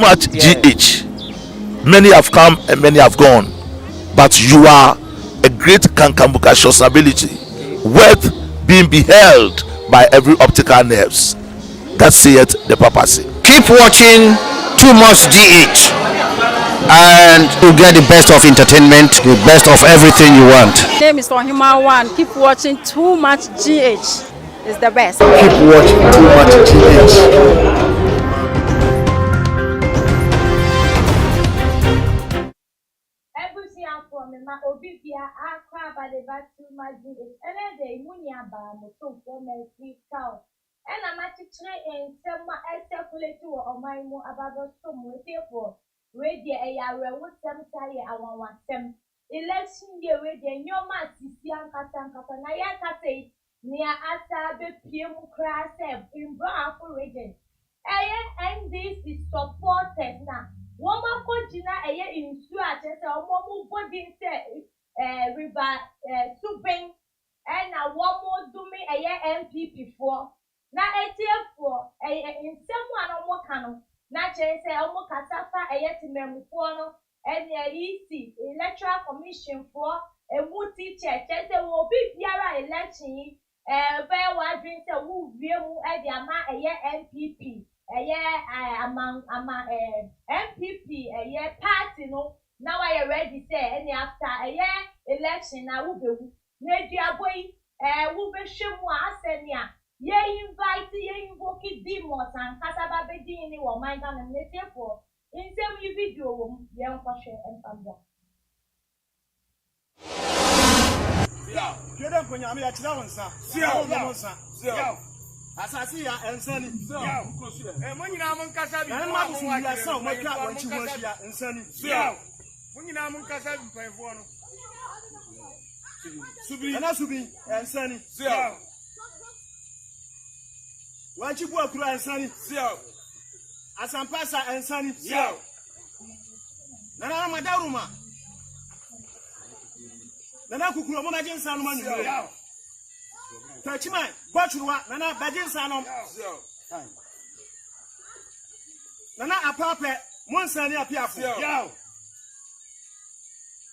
much GH. Many have come and many have gone, but you are a great Kankambuka ability, worth being beheld by every optical nerves. That saith the papacy. Keep watching Too Much GH, and you get the best of entertainment, the best of everything you want. My name is Ohima One. Keep watching Too Much GH. It's the best. Keep watching Too Much GH. Obibia akwa badeba too much GH. And then munya ba moto for me free cow. And I'm actually in some circulate to or my more about some with for radio a with some tie I want them. Election year with the new mass is young Katanaya Kate near Asa be PM crash in Bravo region. And this is supported now. Woman Kojina a year in Suat, a woman body river souping, and a woman do me a year MPP for. Now a year for in someone on Mokano, not say Omo Casafa a year to Memufono, and the EC Electoral Commission for a wood teacher, there will be Yara election, where one drinks a wood view at the Ama a year MPP. Among MPP a year party no now I already say any after a year election I will be media boy will be shimwa senia ye invite ye invoke demons and Kasaba Bedini or my gun and let for in some video young fashion and family. Yeah, you don't put your meat down, sir. Asasi ya ensani munyi na mun kasa bi ma ku ya so ma ka wanci wanci ya ensani munyi na mun kasa bi paifo no subi ana subi ensani wanci bu akura ensani asampasa ensani nana madaruma nana kukuro mo na jinsa no manu Tachman, Bachua, Nana Bajin Sanom, Nana Apape, Monsani Apiafu,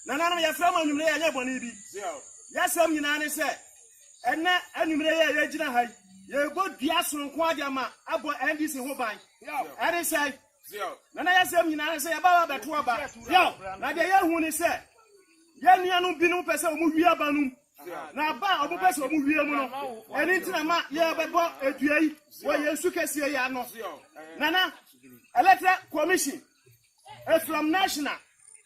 Nana Yaframa Numrea Bonibi, yes, some Unani said, and not Numrea Regina High, you go Piasun Quadiama, Abo and this in Hobai, and they say, Nana Yasam Unani say about the Tuaba, Nadia Huni said, Yanianu Binu Pesa Muvia Banum. Na ba obopese omuwie mu no eni ntina ma ye bebo eduai wo yesu kese ya no nana electoral commission from national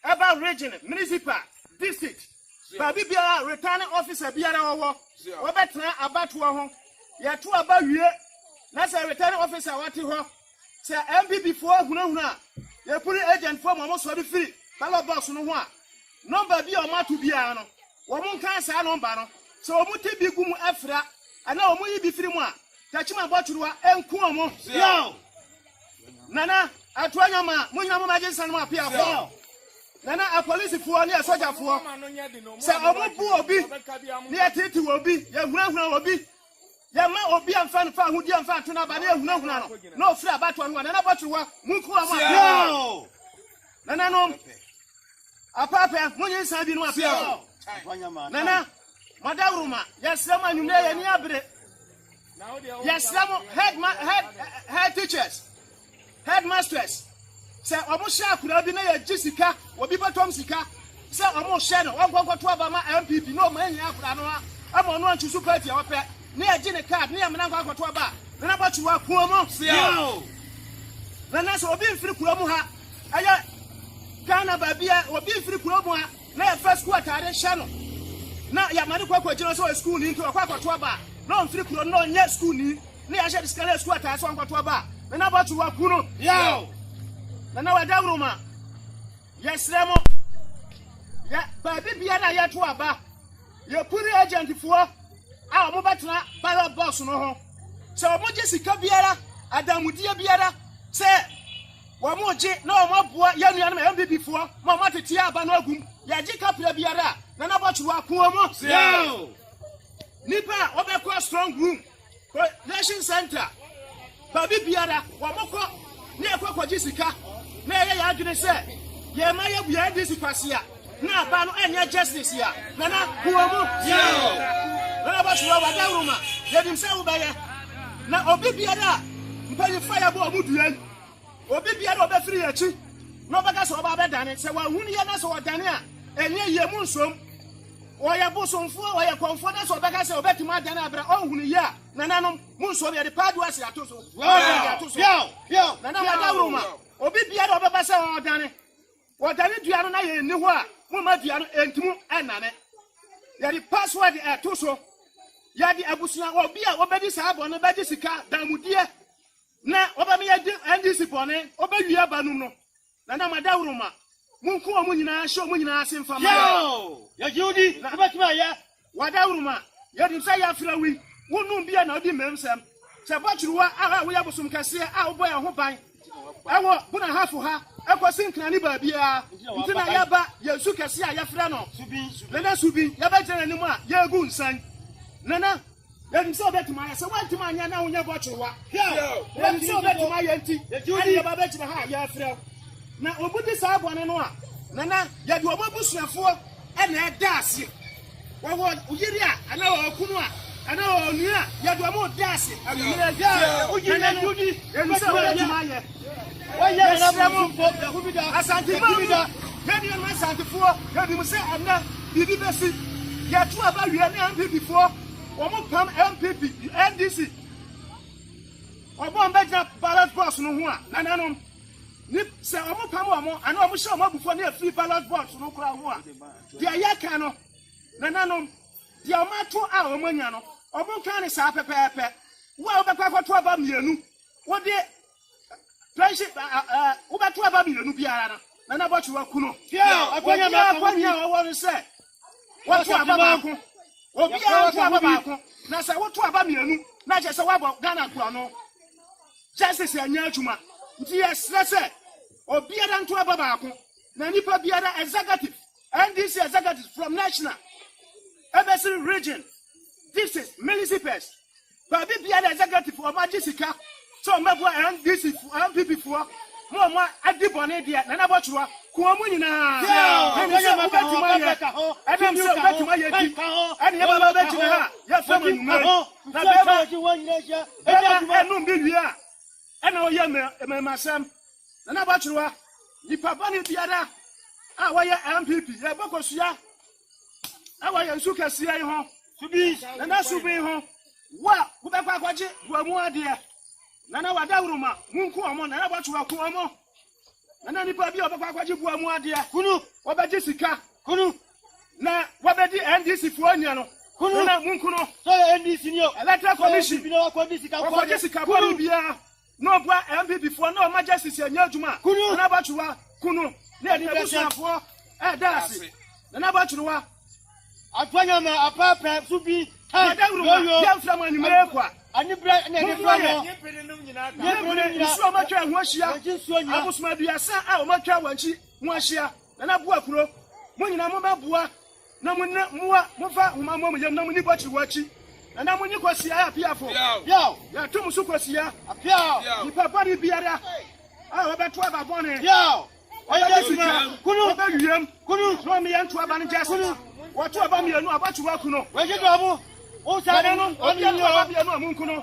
about region municipal district ba bibia returning officer biara wo betra abato ho ye to aba wie na say returning officer wati ho say MPP fo hunahuna ye puri agent for mo so be free ballot box no ho a number bi o matu bia no womun kan sa number no so omu te bi gumu afra ana omu yi bi firi mu a tachima boturuwa enku omu yo nana atuanya ma munya mo maje san ma pia fo nana a police fo ne soja fo se omu bu obi ne atiti obi ya hunahuna obi ya ma obi amfa fa hudi amfa to na ba ne hunahuna no no free abato no nana boturuwa munku omu yo nana no apapa munya san bi no apia Nana, Madaruma, yes, someone you may any abre. Yes, some head teachers, headmasters. Say, almost sharp could have been a Jessica or Biba Tomsika. Say, almost shadow, one go to Abama MPP, no man, I'm on one to super your pet near Jenny Card, near Mananga to Aba. Then about you are Kuomo, then that's what being free Kuomoha. I Ghana Babia or being free Kuomoha. Na first quarter ade hye na ya mane kwakwa jino so school ni to kwakwa to ba no mfiri kuro no nya school ni na ya hye disclare school ata so kwakwa ba na ba to waku no yo na wa dawruma yesremo ya ba bibia na ya to aba ye puri agent fo a mo betena ballot box no ho se o mo je sika biara adamudie biara se wo mo je na o mo boa ya nua na MPP fo mo mo tete aba na agum ya ji kapra biara na na bochu akuomo yo nipa obekọ strong room nation center ba biara wo mokọ ne ekwa jisika na ye ya adwene se ye ma ye bua ndisi kwase a na ba no enye justice ya nana kuomu na ba shiro wa dawruma ye dim se wo baye na obi biara mpani fire bo omuduan obi biara obefiri yachi no baka so ba bedane se wa hunu ye na so odane a enye ye mu nsom oya bosomfo oya konfo na so baka se obetima adane abra ohunu ye a nananom mu nsom ye de padu ase atoso yo nana wa dawruma obi biara obeba se odane dua no na ye ni ho a mu ma dua no entimu enane ye de password atoso ya di abusua obi a obedi saabo no bedi sika damudie na obami ya di ndc bone obewi abanum no na madawruma munku omu nyina hye omu nyina ase mfama ya judi obetima ya wadawruma ya di say ya frawi wonu bia na odi memsem se bochuruwa aha wo ya busum kase a obo ya ho ban ewo buna hafu ha ekosi nkani ba bia ntina ya ba yesu kase a ya fra no subi ya ba jena ni mu a ya egu nsan nana yɛdim sɛ wobɛtuma yɛ sɛ woantuma anyɛ na wonyɛ bɔkyerewa yɛdim sɛ wobɛtuma yɛ nti ɛne yɛba bɛgyina ha a yɛafrɛ na obudi saa bɔne no a nana yɛde ɔma busuafoɔ ɛna ɛda ase wɔwɔ yiri a ana wɔ kunu a ana wɔ nua a yɛde ɔma ɔda ase yɛdim sɛ wobɛtuma yɛ asantefo yɛde ɛma asantefoɔ yɛdim sɛ ɛnɛ biribi bɛsi yɛto aba wie ne MPP-foɔ Omo pam MPP NDC obo mbegina ballot box no ho a nananom ni se omo pam omo ana omo hye omo bufo na free ballot box no kura ho a dia yaka no nananom dia omo ato a omo nya no omo kan ne saa pepepe wo obekwa kwato aba mienu wo de friendship wo beto aba mienu biara no nana bochi wa kuno akonya ma akonya wo no se wo to aba ba ko obi a to aba ba ko na se wo to aba mienu na je se wa bo Ghana kura no justice anya adwuma nti yesre se obi a dan to aba ba ko na nipa biara executive NDC executive from national Ebesiri region this is municipals but biara executive of Majisika so mebo NDC MPP for mo adibone dia na bochwa ko mu nyina MPP ya bokosua awa ya nsuka sia yi ho subi na subi ho wa kubekwa kwaje duamu ade nana wadawruma munku omo na bochwa ku omo nana nipa bi obekwa kwaje buamu ade kunu obeje sika kunu na wabedi NDC fuanya no kunu na munku no so NDC ni o electoral commission bi na kwaje sika kunu bia no bua MPP fu na o majesty anya adwuma na bochwa kunu na ni busuafo dasi nana bochwa atwanya ma apapa subi yo yamfra mani mekwa anibra na de fro no yepere nsuo matwa ho ahia abusuma duasa a o matwa wanchi ho ahia na bua kuro mo nyina mo babua na mo muwa mo fa homa mo yam na mo ni bochi wachi na mo ni kwasia ya piafo yo ya tum su kwasia apia ni papa ni biara a o beto ababone yo oya sika kunu obawiem kunu no me yanto abane jase what about me? No, about you. Where's your double? Oh, Saddam,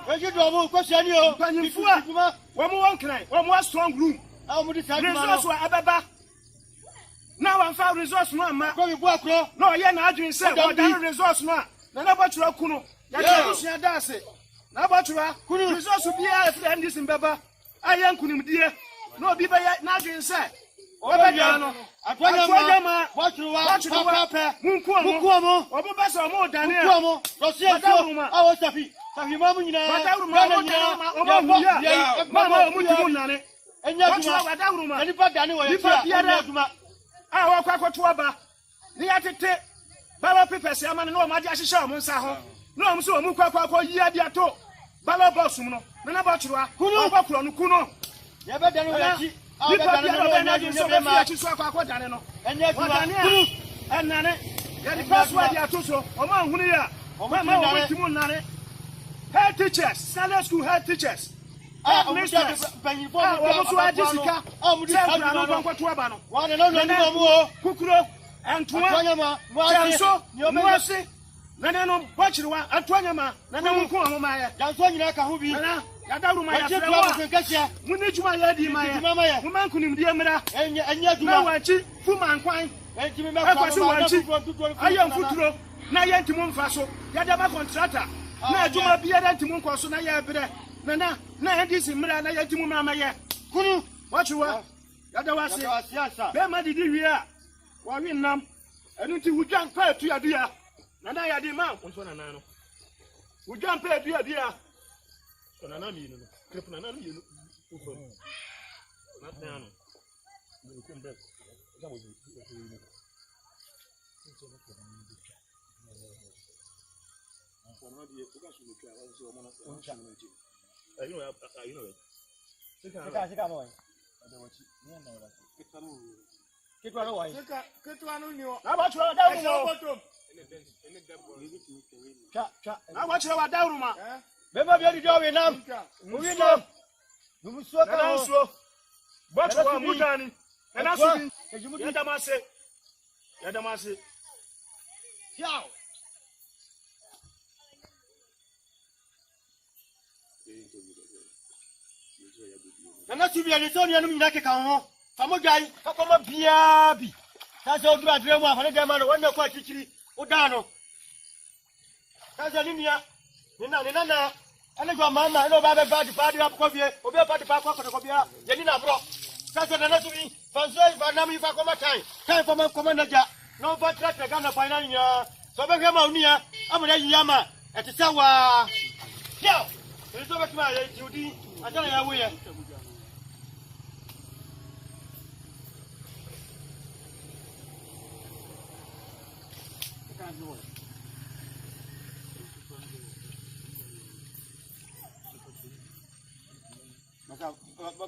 where's your double? Question you. One more cry, one more strong room. How would it have resource? Now I'm found resource. No, yeah, now I didn't say what resource. No, about you. Kuno, that's it. Now about you. Resource will be a friend this in Baba. I am Kunim dear. No, be by now didn't say. Obadiano, Atwanyama, what you are, Munkuamo, Obasa more than Munkuamo, Rosia, our Safi, Sahimamina, Mama Munane, and Yadaruma, and Padano, our Quaquatuaba, the Atite, Bala Pipes, Yaman, no Majasha Monsaho, no so Muka Yadiato, Bala Bosuno, Nanabatua, Kuno, Kuno, Yabadano. Head teachers, Sunday school head teachers, na yenti mo mfa so ya da ba contractor na adwuma bia da ntimo nko so na ya bre na yenti simra na yenti mo mama ye kunu wachiwa ya da wase be ma didi wi a wa wi nam enu ti wudwan pa atu ya bia na ya di ma nso na no wudwan pa atu ya bia so na mi no krep na mi no ufo na no ni ko mbe za mo ji Nana subi ani so ni anu nyina ke kan ho famo gai fakoma bia bi ta so du adre mu afane de ma no wonna kwa chichiri o da no ta so ni nia ni na ane gwa mama ene ba di ko bie obi ba di pa ko bia ye ni na bro ta so nana subi fanso ba na mi fakoma tai fama koma na ja no ba tra ga na final nya so be hwe ma unia amuna yiyama etisa wa yo so be tuma ye judi atana ya wo ye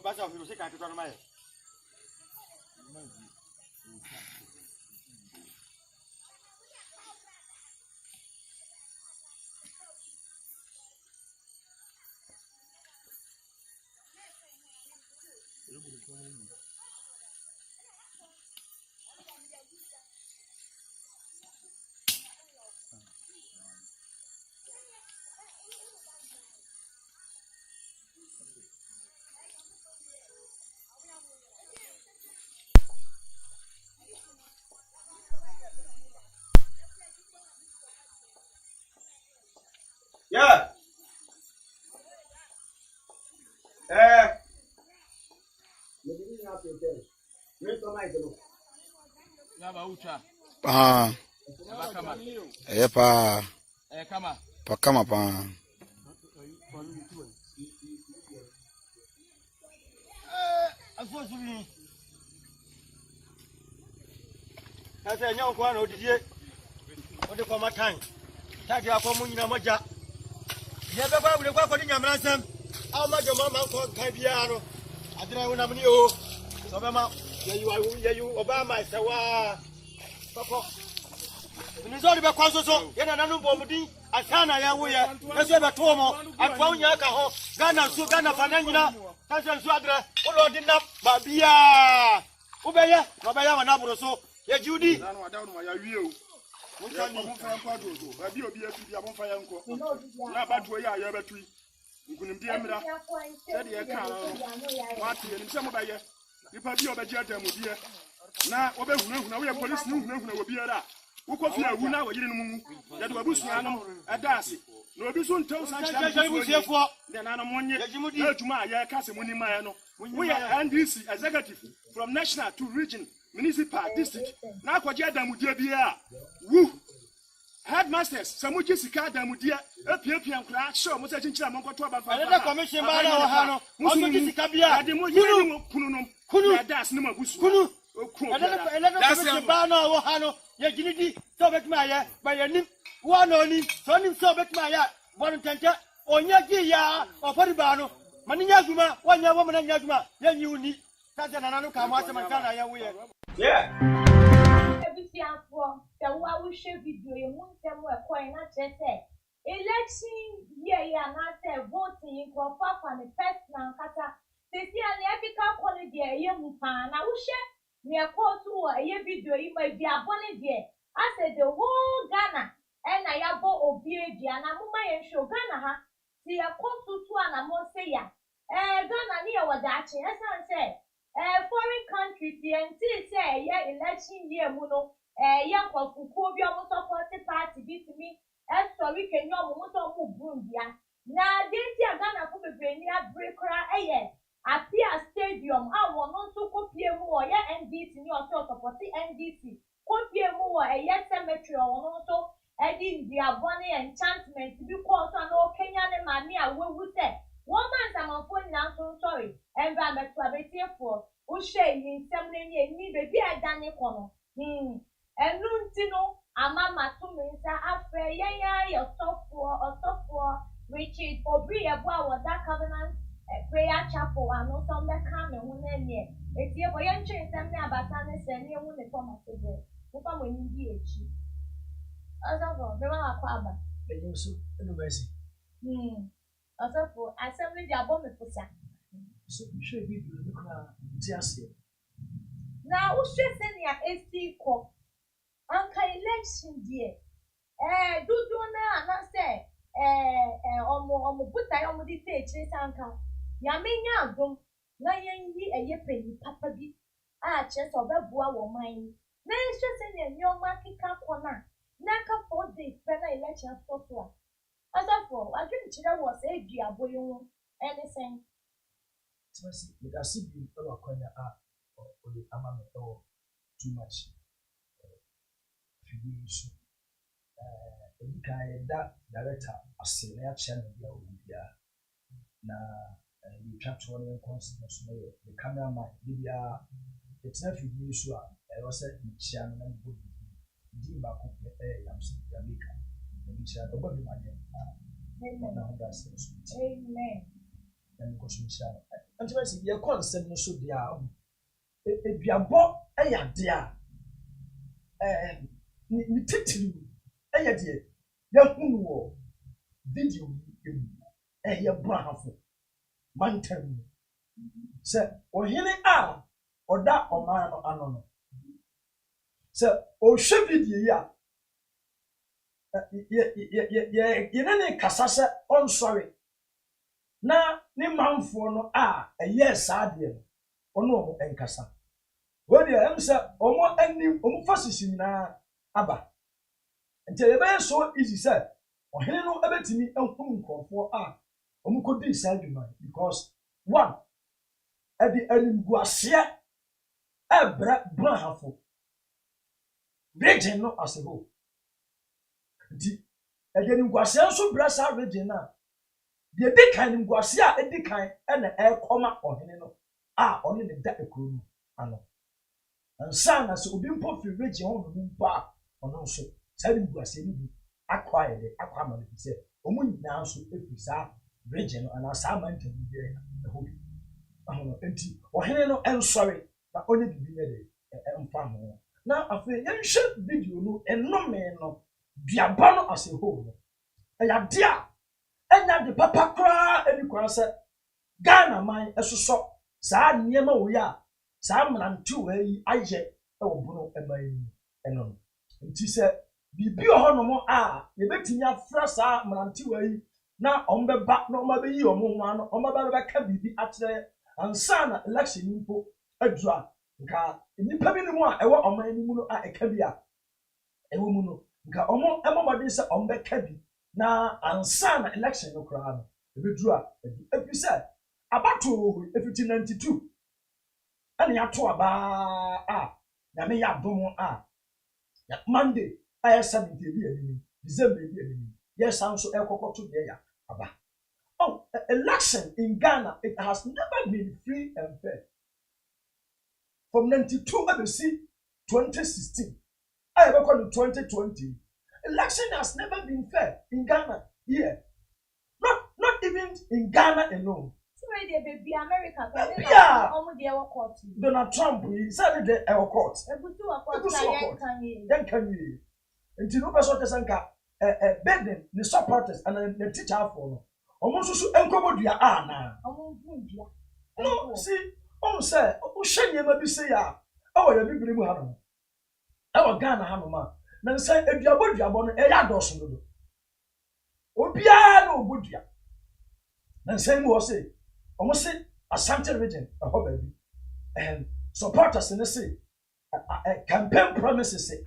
Basa virusi kati kwa namaye. Yeah. Pakama pa. Afuasumi. Sasa nyao kwa na odidie. Ode kwa matan. Tadi akwa munyina moja. Ye baba wule kwa ni nyamransam. Aw majo mama ko kan bia no. Adira wona mni o. So bema ye yu Obama sewa. Papa. Ni zo be kwa so ye na nanu bomudi asana ya wo ye. Eso be to mo. Atwa unya ka ho. Gana so Gana fananyina. Sasa so adira. Wo di na ba bia. Ubeye, obeye wana buro so. Ye Judy. Na no adawo no ya wie o. Baby obi afi bia bonfa ya nko na batuo ya ya batui nkunimdi amira se de ka wati ni se mo baye nipa bi obeji adamu die na obehunahuna wo ye police ni hunahuna wo biara wo kofi awu na wo yire no mu ya de babusua no edase na obi so ntew sa busiefo de na no monye aduma ya ka se munima ya no wo ye NDC executive from national to region municipal district na akwaje adamudia bia wu headmasters samuji sika adamudia epiepia nkra show mo se chinchira mo nkoto abafa ele commission ba na wo ha no musuji sika bia ade mo yiri kunu ya das ne mabusu kunu ele commission ba na wo ha no ye ginidi so betuma ye ba ye nim wo no ni so nim so betuma ya bon tente onya gi ya ofori ba no mani nya duma wanya wo mani nya duma ye nyi uni sasa na nanu ka mo asema kana ya wo ye yeah. Video you want them were coin not just say election year na say voting nkurɔfoɔ afa ne personal nkasa sisi a ne ɛkeka kɔ no deɛ ɛyɛ mu paa na wohyɛ ne ɛkɔɔ so wɔ ɛyɛ video yi ma aduabɔ no deɛ asɛ the whole Ghana ɛna yɛabɔ obi adua na moma yɛnhwɛ Ghana ha si yɛkɔ so so a na mo sɛ ya Ghana ne yɛwɔ daakye ɛsiane sɛ foreign countries yɛntee sɛ ɛyɛ election year mu no yɛ nkurɔfokuo bi ɔmo support party bi tumi ɛsɔre kenya ɔmo sɛ ɔmo burundua na deɛ nti a Ghana fo bebree ni abere koraa ɛyɛ Apia Stadium a wɔn nso kɔpie mu wɔ yɛ NDC ne ɔsɛ ɔsɔpɔte NDC kɔpie mu wɔ ɛyɛ cemetery wɔn nso ɛde nduabɔ ne enchantment bi kɔɔ so a na ɔkenya ne maame a wawu sɛ wɔn ma nsamanfoɔ nyinaa nso nsɔre ɛnba abɛto abɛtiefoɔ wohyɛ yi nsɛm n'ani ani beebi a ɛda ne kɔ no ɛnu nti no ama mato me nsa afrɛ yɛn a yɛ ɔsɔfoɔ Richard Obri yɛbo a wɔda Covenant prayer chapel ano nso mbɛka me ho n'ani etie bɔ yɛn twɛn nsɛm ne abata ne sɛ ne ehu ne fɔm ase brɛ nipa mo ni di akyi ɔsɔfoɔ bɛma akɔ aba ɛyɛ nso ɛnu bɛsi ɔsɔfoɔ asɛm ne de abɔ me posa so hwɛ video no koraa ti aseɛ na wohwɛ sɛnea esi kɔ anka election deɛ dodoɔ no a na sɛ ɔmo botae ɔmo de tɛ akyire sɛ anka nyame nya adom na yɛnyi ɛyɛ panyin papa bi a kyerɛ sɛ ɔbɛboa wɔ man yi na yɛhwɛ sɛnea nneɛma akeka kɔ no a na aka 4 days pɛ na election kɔ so a ɔsɔfoɔ wadwene kyerɛ wɔ sɛ aduabɔ yi ho ɛne sɛn tɛmɛsi medase bi ɛwɔ akwanya a ɔde ama me ɛwɔ too much fidie so ebi kan yɛda director ase na yɛakyɛ no bi a ɔwɔ biara na yɛtwa toɔ no nkɔnsi no so no yɛ the cameraman de biara yɛtena fidie so a ɛwɔ sɛ mekyia no na mebɔ di baako ɛyɛ yamsi Jamaica na mekyia no ɔbɔ bi ma yɛ na ho da ase no so amen na mekɔso mekyia no ntɛmɛsi yɛkɔ nsɛm no so deɛ a eduabɔ ɛyɛ ade a ne titiri ɛyɛ deɛ yɛhunu wɔ video yi mu ɛyɛ brahafo mantam mu sɛ ɔhene a ɔda ɔman no ano no sɛ ɔhwɛ video yi a yɛne ne kasa sɛ ɔnsɔre na ne manfoɔ no a ɛyɛ saa deɛ no ɔno ɔmo ɛnkasa wɔde ɛm sɛ ɔmo anim ɔmo fa sisi nyinaa aba nti yɛbɛyɛ so easy sɛ ɔhene no ɛbɛtumi ahunu nkurɔfoɔ a ɔmo kɔdi saa adwuma because one ɛde animguaseɛ ɛbrɛ brahafo region no as a whole nti ɛde animguaseɛ nso brɛ saa region no a deɛ di kan animguaseɛ a ɛdi kan ɛna ɛrekɔma ɔhene no a ɔne ne da ekuro no ano nsa na sɛ obi mpo firi region hɔ no mpo a ɔno nso saa animguaseɛ no bi akɔ ayɛ dɛ akɔ ama no bi sɛ ɔmo nyinaa nso efiri saa region no anaa saa mantam bi ɛhɔ bi ahono nti ɔhene no ɛnsɔre na ɔnyɛ bibi nyɛ dɛ ɛmfa ho na afei yɛnhwɛ video no ɛnome no duaba no as a whole no ɛyɛ ade a ɛnya de papa koraa ɛni koraa sɛ Ghana man ɛsosɔ saa nneɛma wɔ yi a saa mmerantewa yi ayɛ ɛwɔ bono ɛman yi ɛno nti sɛ biribi wɔ hɔnom a yɛbɛtumi afra saa mmerantewa yi na ɔmo bɛba na ɔmo abɛyi ɔmo ho ano ɔmo bɛka biribi akyerɛ ansa na election yi mpo aduru a nka nnipa bi no mu a ɛwɔ ɔman no mu no a ɛka bi a ɛwɔ mu no nka ɔmo ɛmɔmɔden sɛ ɔmo bɛka bi na ansa na election no koraa no ɛbɛduru a ɛfiri sɛ abatoɔ wɔ hɔ ɛfiti 92 ɛna yɛato abaa a nyame yɛ adom a Monday ayɛ 70 bi anim December bi anim yɛsan so ɛkɔkɔto deɛ yɛ aba election in Ghana it has never been free and fair from 92 abɛsi 2016 ayɛ bɛkɔ no 2020 election has never been fair in Ghana here not even in Ghana alone. Baby America, Donald Trump said the air court. Then can you? Until no person can Biden, the supporters and the teacher for Almost so encomodia na. No, see, say, shanye ma bi say ya. Oh, ya bibiri mu hanu. E Ghana hanu ma. Na say eduabodua no e ya doso no. Obia na obodua. Na say mu say, almost say Asante region, a hobby. And supporters in the say, campaign promises say,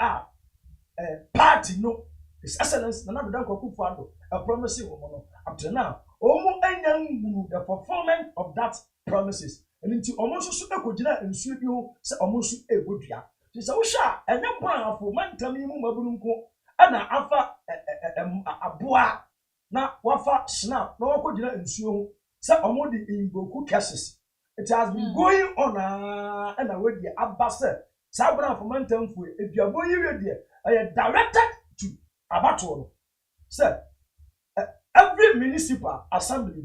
party no, His Excellency Nana Addo Dankwa Akufo-Addo a promising woman up to now. Omo enyangu the performance of that promises. And into almost so ekojina nsuo bi ho se almost egodua. Ti se wo sha enya bran afo man tami mu mabunu nko ana afa aboa na wafa snap na wakojina nsuo ho se omo di ingoku cases. It has been going on and away the abase sabra for man tamfo eduabo yire de directed to abattoir. Sir, every municipal assembly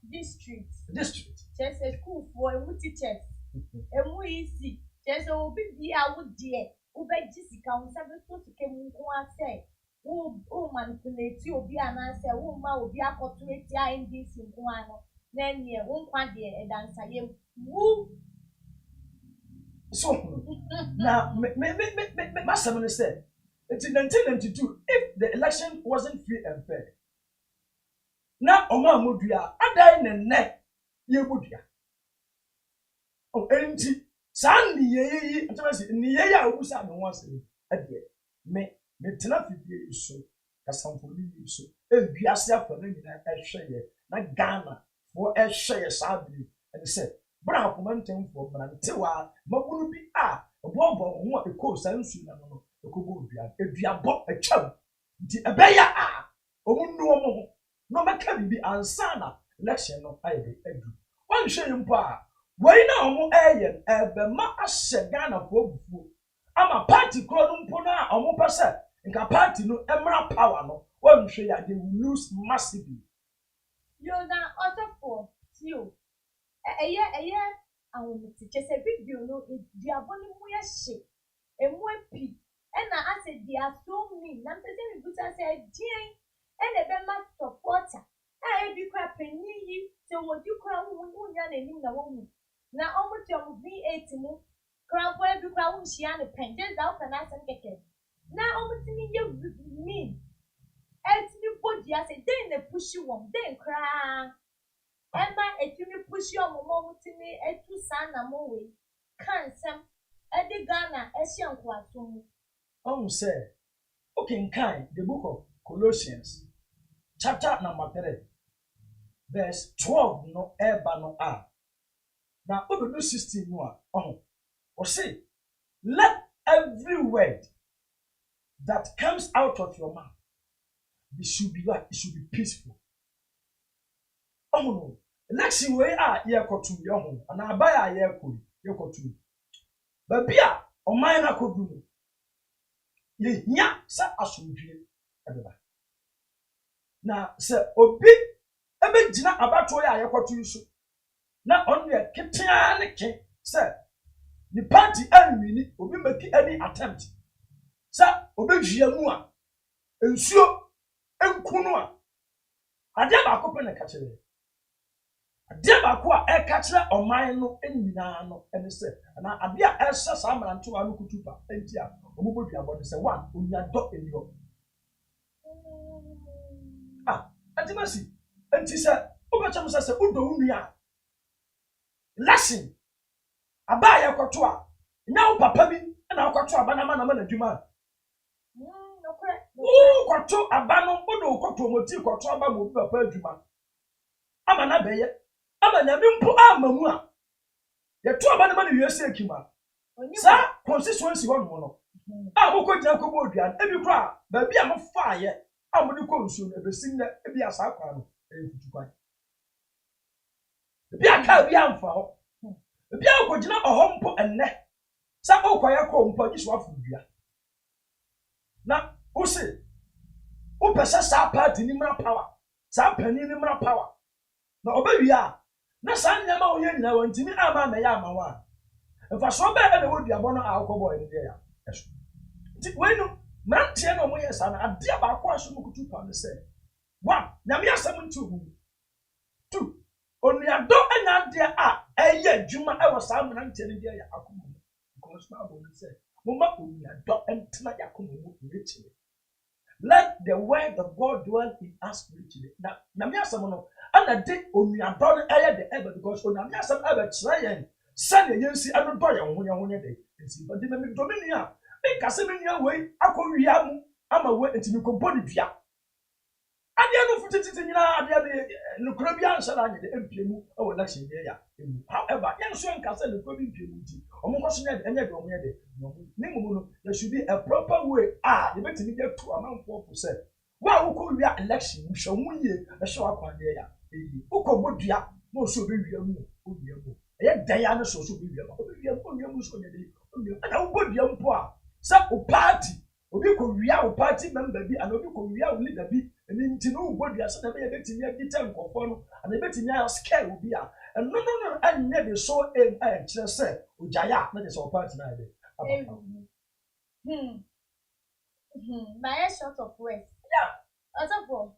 district just a school for a teachers easy just obi bia wo de obeji sika won sabe to sika mu ko ase wo manipulate obi anase wo ma obi akoto eti INDC nko ano na nie wo kwa de edansa ye wu so now my seminary said in 1992 if the election wasn't free and fair na oma modua adai ne ye bodua o enti san ni yeyi ntwese ni yeyi a obusa me ho ase ade me tena fidie so kasamfoni so ewiase afa na nyina ehweye na Ghana wo ehweye sabiri and say bra komantemfo brantewa mabunu bi a obobo ho ekọ sansu na no ekobo eduabo atwam nti ebeya a omunnu omo no maka bibi ansana election no ayebe edu wan hwe mpo a wei na omo eyen ebema ahye Ghana fo bufu ama party kro no mpo na omo pese nka party no emra power no wan hwe ya they will lose massively. You na also for you awomiti chese video no diabo ni mu ya hye emu api na ase dia so mean na mpese mi buta se dien ene be ma supporter ebi kwa penyi yi se wodi kwa wu nya na nim na wo mu na omuti omu V8 mu kwa bo ebi kwa wu hia ne pen just that na ase keke na omuti ni ye mean etini body ase den na push won den kra Emma etimi push your mom to me etu sana mo we kan sem edi Ghana ehia nkwatom. Say okay kind the book of Colossians chapter number 3 verse 12 no eba no a na obedu 16 no a o say let every word that comes out of your mouth it should be what? It should be peaceful. No. Election way ye kotu ye ho ana abaya ye kotu. Babia o man na kodu ye nya sa asomdwe ebeba. Na se obi ebe gina abato ye kotu so. Na on ye ketea ne ke se the party enemy obi make any attempt. Sa obedwia mu a ensuo enkunu a ade ba ko pe ne ka kire. Ade ba ko a e ka kire oman no enyina no ene se na ade a esa sa amranto anu kutupa enti a omobodua bode se one onya do enyo antimasi enti se obecham se udo unua lesson aba ya kwato a nya wo papa bi na kwato aba na mana adwuma kwato aba no odo kwato moti kwato aba mo papa adwuma ama na beye ama nya bi mpo amamu a ye to aba na mana wiase ekima sa constituency ho no a mo ko gina ko bo dua ebi kra ba bi a mo fa ye a mo di ko nsu na besim na ebi asa akwa no futukwan ebi aka bi amfa ho ebi a ko gina ohompo enne sa okwaya ko mpo giso afu dua na o se o pesa sa party ni mra power sa pani ni mra power na obawi a na sa nyama o ye nyina wantimi ama me ya ama wa efa so ba e na wodua bo no akọbọ ene ya eso ti we no mantie na mo ye sa na ade ba ko aso mo kutu pa ne se wa nyame asem ntu hu 2 onuado anya de a eye adwuma e wo saa mrantie ne de ya akoma because Bible say mama onuado entena yakoma mu richly. Let the word of God dwell in us richly. Na me asem no ana de onuado no eye de ebe because onami asem ebe kire yen sane yensi anodo ye ho ye de nsi but the me domini a me kase me nya we akowia mu ama we ntimi ko body dua adia no futititi nyina adia no kura bia nsa na anye de empiemu e wo election ye ya emu however yen so nkase no kura bi empiemu ti omo koso nya de enye de omo ye de ni mumu no there should be a proper way ye betimi de to amanfo for say wa wo ko wia election hwe mu ye e hwe akwan ye ya eyi uko bodua mo so be wia mu o wia mu ye dan ya no so be wia mu o be wia mu so nya de o wia ana wo bodua mpo a sa o party obi ko wia o party member bi ana obi ko wia o leader bi eni nti no bodua so na be betimi agita nkofo no ana betimi a scare obi a no anye de so kire se ojaya na de so party na de my short of words also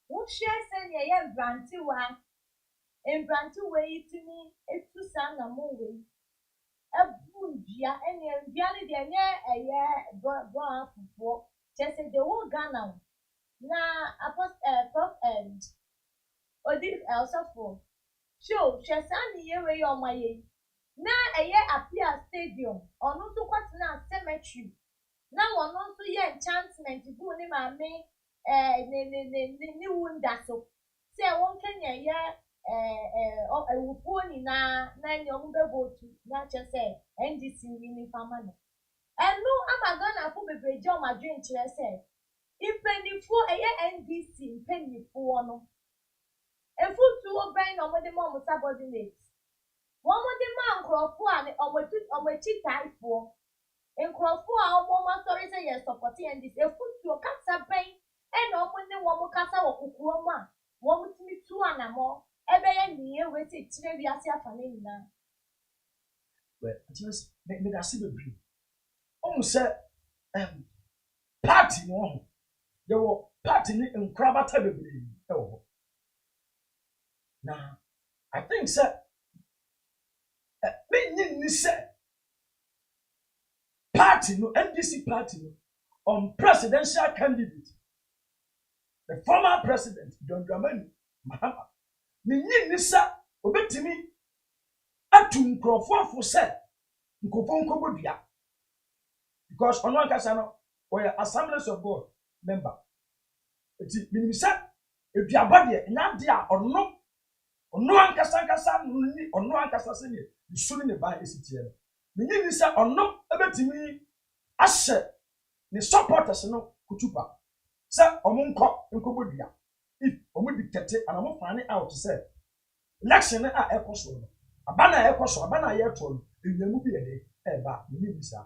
who share say ye branti wa embranti we itimi etu sa na mo we ebundia ene bia ne de nye eye bro afufo chese the whole Ghana na prof and odi also show chese ani ye we yo maye na eye appear stadium onu to kwatena cemetery na wono nso ye enchantment bu ni maame ni wunda so se won kenya ye ewupo ni na ni omu be vote na chese NDC ni fama no enu amagana afo bebreje o madwen kire se impenifo eye NDC impenifo no efutu oben no mo de mo subordinate won mo de ma nkrofo a omochi taifo nkrofo a omo ma sorry say yes support NDC efutu o kasa ben e na omo ne wo kasa wo kukuo mu a wo mutimi tu anamo ebe ye niye weti tire wi ase afa ne nyina well just me da see bebre o say party no ho they were party ni nkrabata bebre e wo na I think say me ni say party no NDC party no on presidential candidate the former president John Dramani Mahama me ni say obetimi atu nkrofo afo say nkofo nkobodua because ono ankasa no we Assemblies of God member eti minim say eduaba de nya de a ono ankasa ni ono ankasa se ne sunu ne ba esitie no minim say ono ebetimi ahye ne supporters no kutuba say omo nkobodua if omo dictate and omo fane out say election a ekoso no abana ekoso abana ye to no enyamu bi ede eba minim say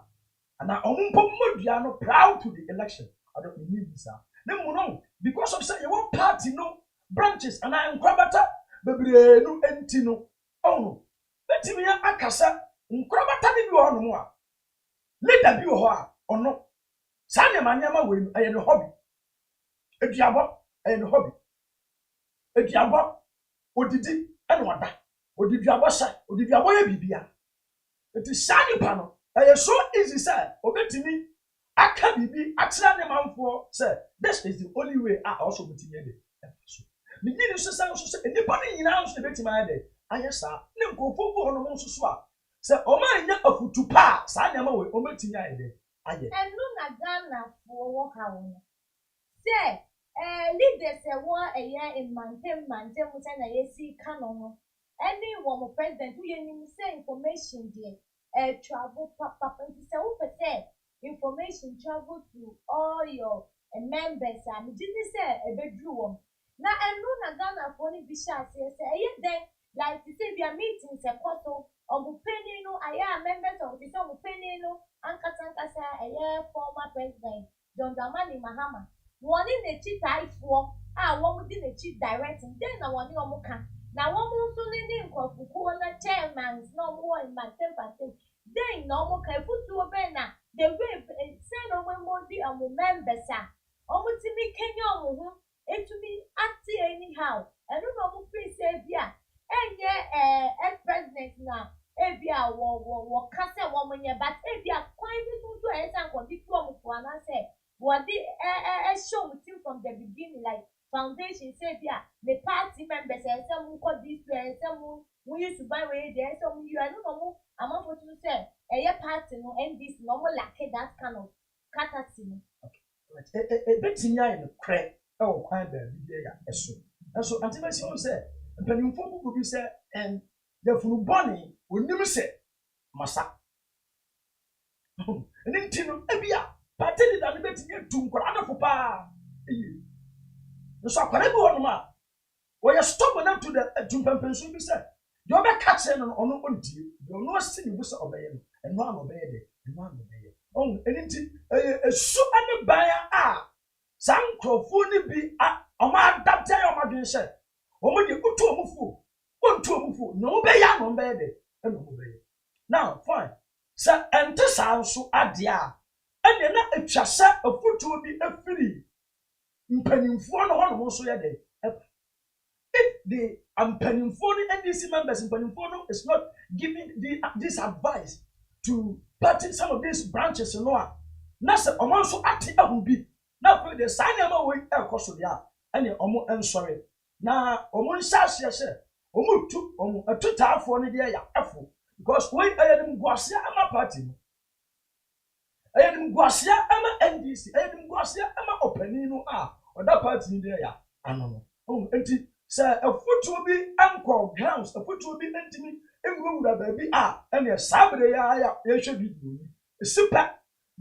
ana omo modua no proud to the election I don't need this na no because of say you party no branches and I nkrabata bebre no enti no no betimi akasa nkrabata bi wo no mo a leader bi wo ho a ono sa nyama we aye no hobby eduabo aye no hobby eduabo odidi ene wada odiduabo sha odiduabo ye bibia eti sani pa no aye so easy say obetimi aka bibi atira ne manfo say this is the only way I also betimi ede so bigini so say enipa ne nyina so betimi ede aye sa ne nkofo bo no nso so a say o ma nya afutu pa sa nyama we o betimi ede aye enu na Ghana for wo ha wo say leaders wo eye imantem mu say na yesi kano no any one president who you say information there travel papa say who say information travel to all your members and didn't say a bedroom na enu na Ghana for ni bisha say then like to say their meetings e kwato obu penny no aya members of the some penny no ankasa former president John Dramani Mahama one in the chief taifo one within the chief directing then na one omo kan na one nso ni nkofukuo na chairman no mo in mantem then no mo kan futu obe na the way say no mo di members omo timi Kenya omo ho etumi act anyhow ɛno na ɔmo fi sɛ ebi a ɛnyɛ ex-president na ebi a wɔka sɛ wɔn nyɛ but ebi a kwan bi so ɛyɛ sɛ nkɔdi tu ɔmo fo anaasɛ wɔde ɛhyɛ ɔmo team from the beginning like foundation sɛ ebi a the party members ɛyɛ sɛ mo kɔ this way ɛyɛ sɛ mo yi suban wɔ yɛ deɛ ɛyɛ sɛ mo yi ɛno na ɔmo amanfo to sɛ ɛyɛ party no NDC na ɔmo lack that kind of courtesy no. Ebetumi ayɛ no korɛ ɛwɔ kwan baabi bi yɛ ɛso ɛso antibɛsi wɔn sɛ mpanimfoɔ bubu bi sɛ yɛfunu bɔne onim sɛ masa ɛne nti no ebi a party leader no betumi etu nkɔla adafo paa eyi nso akwara bi wɔ nom a wɔyɛ stop na to the mpɛmpɛnso bi sɛ deɛ ɔbɛka kyerɛ no ɔno ɔntie deɛ ɔno asi ne bu sɛ ɔbɛyɛ no ɛno ano ɔbɛyɛ dɛ ɛno ano ɔbɛyɛ ɛne nti esu ne ban a saa nkurɔfoɔ no bi ɔmo adapte ayɛ ɔmo adwene hyɛ ɔmo de utu ɔmo fo wɔntu ɔmo fo na ɔmo bɛyɛ ano ɔmo bɛyɛ dɛ ɛna ɔmo bɛyɛ now fine sɛ ɛnte saa nso adeɛ a ɛnna na atwa sɛ afotuo bi afiri mpanimfoɔ no hɔ nom nso yɛ dɛ if the mpanimfoɔ no NDC members mpanimfoɔ no is not giving this advice to party some of these branches no a na sɛ ɔmo nso ate ahu bi na afei de saa nneɛma wɔ ɛkɔ so deɛ a ɛne ɔmo nsɔre na ɔmo nhyɛ ahyɛ sɛ ɔmo tu ɔmo atutaafoɔ no deɛ yɛ ɛfo because wɔn ɛyɛ ne nguaseɛ ama party no ɛyɛ ne nguaseɛ ama NDC ɛyɛ ne nguaseɛ ama ɔpanin no a ɔda party no deɛ yɛ ano no ɔmo nti sɛ afotuo bi ankɔ grounds afotuo bi ntumi ewurawura baabi a ɛne saa bere yɛ yɛhwɛ video yi esi pɛ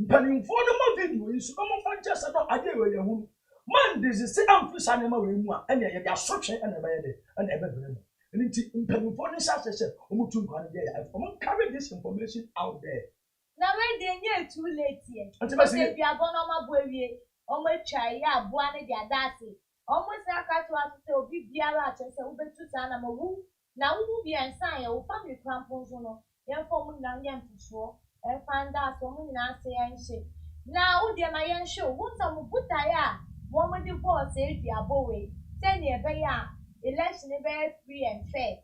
mpanimfoɔ no ma video yi so ɔmo fa nkyɛn sɛ no adeɛ wɔ yɛn ho man de sisi amfi saa nneɛma wɔ mu a ɛne yɛde asotwe ɛna ɛbɛyɛ dɛ ɛna ɛbɛbrɛ mu ɛne nti mpanimfoɔ no hyɛ ahyɛ ɔmo tu nkwa no deɛ yɛ ɔmo carry this information out there. na wey de nye too late yɛ ɔsɛ duabɔ na ɔmo abɔ ewie ɔmo atwa yɛ aboa ne de ada ase ɔmo sɛ aka to aso sɛ obi biara akyɛ sɛ wobetu saa na ma wu na wo bi ansa yɛ wo family crampo nso no yɛmfa ɔmo nyinaa nyɛ mfusoɔ ɛmfa nda ase ɔmo nyinaa ase yɛnhyɛ na wo deɛ ma yɛnhyɛ wo nsa mo butaeɛ a wɔn de bɔɔl sɛ eduabɔ wei sɛnea ɛbɛyɛ a election bɛyɛ free and fair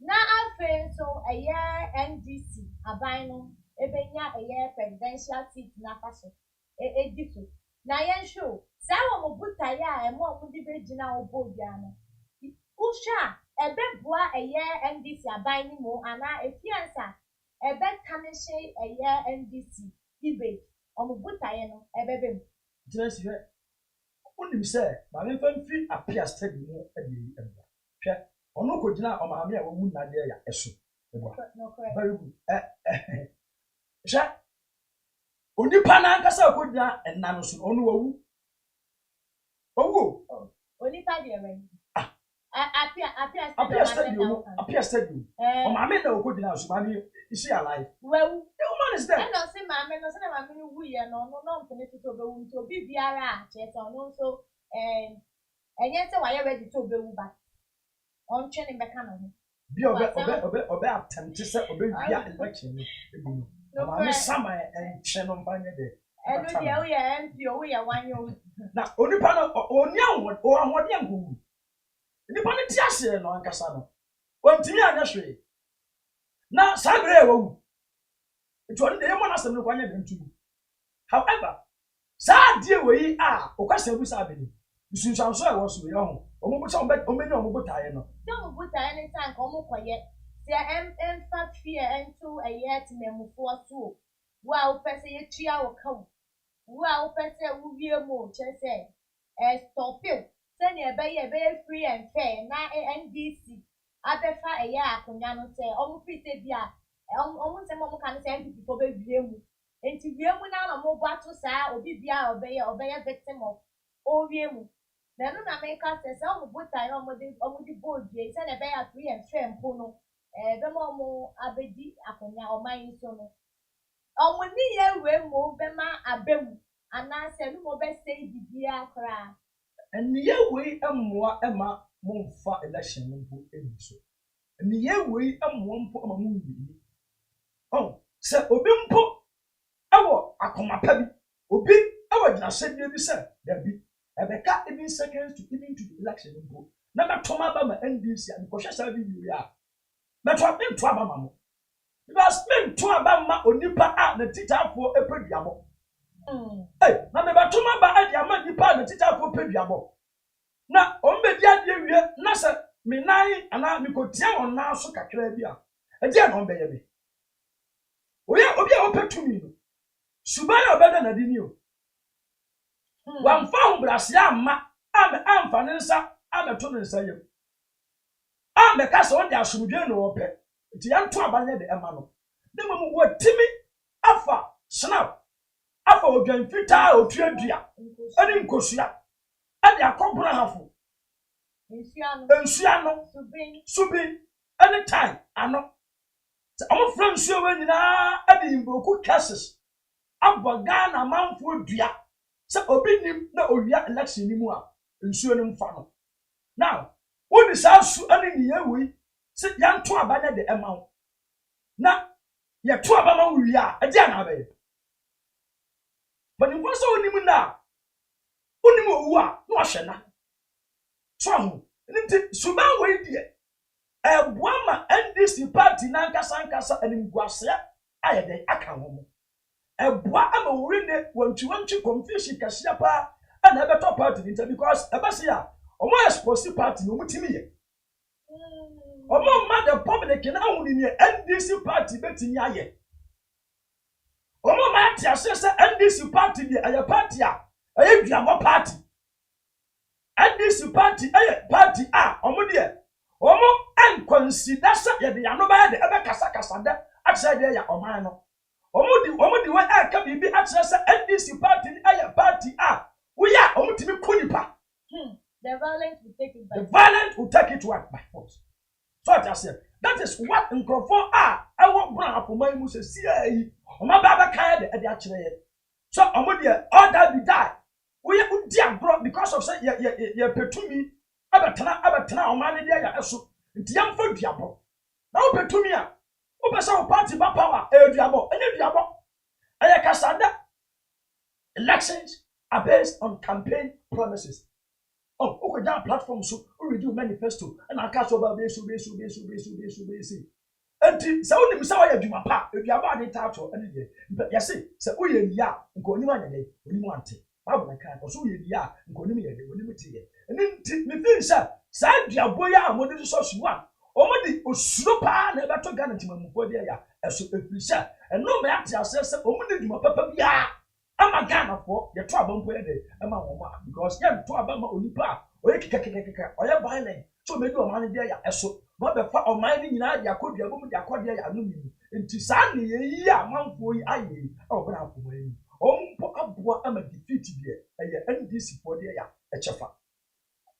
na afei nso ɛyɛ NDC aban no ebenya ɛyɛ presidential seat n'afa so edi so na yɛnhyɛ o saa wɔn mo butaeɛ a ɛmo ɔmo de bɛgyina wɔ bɔɔl bia no wohwɛ a ɛbɛboa ɛyɛ NDC aban no mu anaa efiansa ɛbɛka ne hyɛ ɛyɛ NDC debate ɔmo butaeɛ no ɛbɛbɛ mu. Just hwɛ wonim sɛ maame mfa mfiri apia study mu ɛde yi ɛmba hwɛ ɔno kɔgyina ɔmaame a wɔwu nnadeɛ yɛ ɛso ɛbɔ very good hwɛ onipa n'ankasa akɔgyina ɛna no so ɔno wawu ɔwu onipa deɛ wɛn apia study ɔmaame na ɔkɔgyina so maame is she alive wawu the woman is dead ɛna ɔsɛ maame no sɛ na maame no wuyɛ no ɔno na mpene tete obewu nti obi biara a kyerɛ sɛ ɔno nso ɛnyɛ sɛ wayɛ ready to obewu ba ɔntwe ne bɛka no ho bi ɔbɛ attempt sɛ ɔbɛwia election no ebi no maame sama ɛnkyɛn no mba nyɛ dɛ ɛno deɛ woyɛ MP woyɛ wanyo na onipa no ɔni ahoɔden nkowu nipa no ti aseɛ no ankasa no wɔntumi anyɛ hwee na saa bere yɛ wawu nti ɔno deɛ yɛmɔ n'asɛm no kwanya dɛ ntu however saa adeɛ wɔ yi a ɔkwasɛ ebu saa bene nsunsuanso a ɛwɔ so yɛ ho ɔmo bɔ sɛ ɔmo ɔmo botaeɛ no sɛ ɔmo botaeɛ ne nsa nka ɔmo kɔyɛ sɛ ɛmfa fie ɛnto ɛyɛ temamufoɔ so wo a wopɛ sɛ yɛtua wo ka wo a wopɛ sɛ wowie mu kyerɛ sɛ ɛstɔpil sɛnea ɛbɛyɛ free and fair na NDC abɛfa ɛyɛ akonnwa no sɛ ɔmo fi sɛ bi a ɔmo nsɛm ɔmo ka no sɛ NDC fo bɛwie mu nti wie mu na ɔmo bɔ ato saa obi biara ɔbɛyɛ victim of owie mu na ɛno na meka sɛ sɛ ɔmo botaeɛ ɔmo de bɔɔl due sɛnea ɛbɛyɛ free and fair mpo no bɛma ɔmo abɛdi akonnwa ɔman yi so no ɔmo ni yɛ wei mu bɛma abɛmu anaasɛ no mo bɛsɛe bibiara koraa ɛniyɛ wei ɛmmoa ɛma momfa election no mpo ɛni so ɛniyɛ wei ɛmmoa mpo ama mo nyi sɛ obi mpo ɛwɔ akomapa bi obi ɛwɔ gyinahyɛdeɛ bi sɛ dabi ɛbɛka even seconds to even to the election mpo na betoma ba ma NDC and ko hwesa bi yu ya betwa me to aba ma mo because me to aba ma onipa a na titafo epeduabo na me betoma ba ade ama nipa na titafo peduabo na ombedi ade wie na se me nan ana me ko tia on na so kakra bi a ade na ombeye me obi a opetumi no subaya obeda na dini o wamfa humbrase amma amfa ne nsa ameto ne nsa yem ameka so de asomdwe no ope ti yanto abanye de ema no ne mum watimi afa snap afa odwan fita otuadua ani nkosua ade akobra hafo ensua no subi anytime ano omo friends yo nyina ade imboku cases abaga na manfo dua se obi nim na owia election ni mu a nsuo ni mfa no now wodi sa su ani ni yewi se yanto abanya de ema na ye to abama wi a ade ana abaye but in so onim na onim owu a no ahwe na so ahu nti suban we die ebuama NDC party na nkasa animguase ayede aka ho ebua ama wuri ne wanchi confusion kasia pa ana ebeto party nta because ebase ya omo expose party no mutimi ye omo ma the public na ahuni ne NDC party betimi aye omo ma ati asese NDC party bi aye party a aye duamo party NDC party aye party a omo de omo en consider say ye de ya no ba de ebe kasa de atse de ya oman no omudi we aka bibi atse NDC party aye party a we ya omutimi konipa the violence will take it by force so I said that is what nkrofo I want bra apoman mu se siai oma baba kaya de akire ye so omudi all that be die we udi agro because of say ye petumi abetena oman de ya eso nti yamfa duabo na opetumi a opesa party ba power eduabo enya duabo aya kasada elections are based on campaign promises okay that platform so we do manifesto and aka so ba be so enti se onim se wa adwuma pa eduabo ade tato ene de yesi se oye ni a nko onim anyade onim ante babu na kan so oye ni a nko onim yede onim tie enti me feel sa duabo ya amode so so one omodi osuro pa na ebeto Ghana timamufo de ya eso efrisha eno me ate asese omodi duma papa bia ama Ghana fo ye to abampo ye de ama wo ma because ye to abama onipa oye kekekekeka oye violent so me do oman de ya eso no be fa oman ni nyina de akodua bom de akodua ya no mi enti sa ne ye yi amanfo yi aye obra afo yi ompo aboa ama defeat de eye NDC fo de ya echefa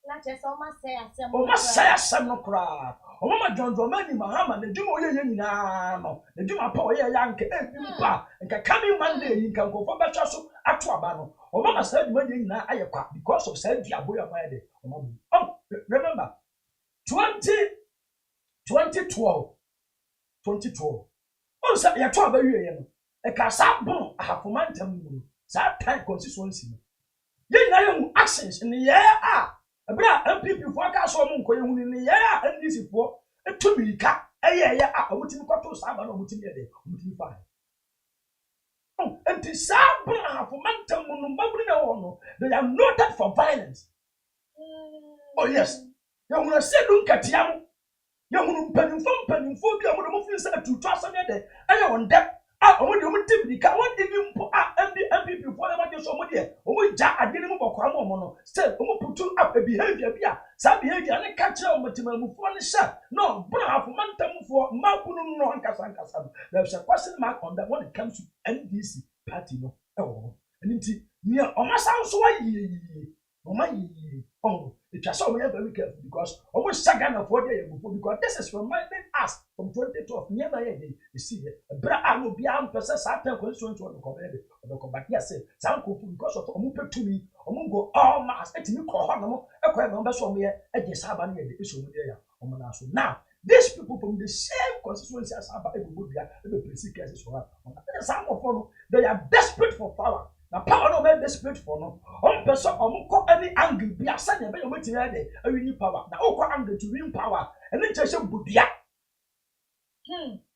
na chese o ma say asem no kra o ma jonjo mani mahama na dwuma oye nyina no na dwuma pa oye ya nke mpa nka coming Monday yi nka nkofo betwa so ato aba no o ma say dwuma nyina aye kwa because of say duabo ya ma de o ma remember 2012 o say ya to aba wie ye no e ka sa bon ahafoma ntam mu sa time constituency no ye nyina ye actions in the year Abra MPP for ka so mo nkoye hunu ne ya NDC for etumi ka eye ya omutimi kwato saba na omutimi de omutimi fa enti sabra for mantam no mbabri na wono they are noted for violence oh yes ya hunu se dun katiam ya hunu mpanimfo bi amodo mo fi se atutu asane de eye on dem omudi omutimi ka won even po MPP for them just omuja adini mu bokwa mo no still omuputu up a behavior bia sa behavior ne ka kire omutimamufu ne sha no bra hafu mantamufo mabunu no ankasa there's a question mark on that when it comes to NDC party no nti ni omasa so ayi it was so very careful because almost Sagana for the because this is reminding us from 2012 never you see bra anu bia mpesa satan constituent on the but yes some because of omupe to me omungo all mass etimi ko ho no ekwa no be so me e de saba na e de so mu ya omana so now these people from the same constituency as Aba Ebubia, the police cases for some of them, they are desperate for power. na power no make desperate for no on person omko any angle bi asanya be ometi ade awini power na okọ angle to win power ene chese budua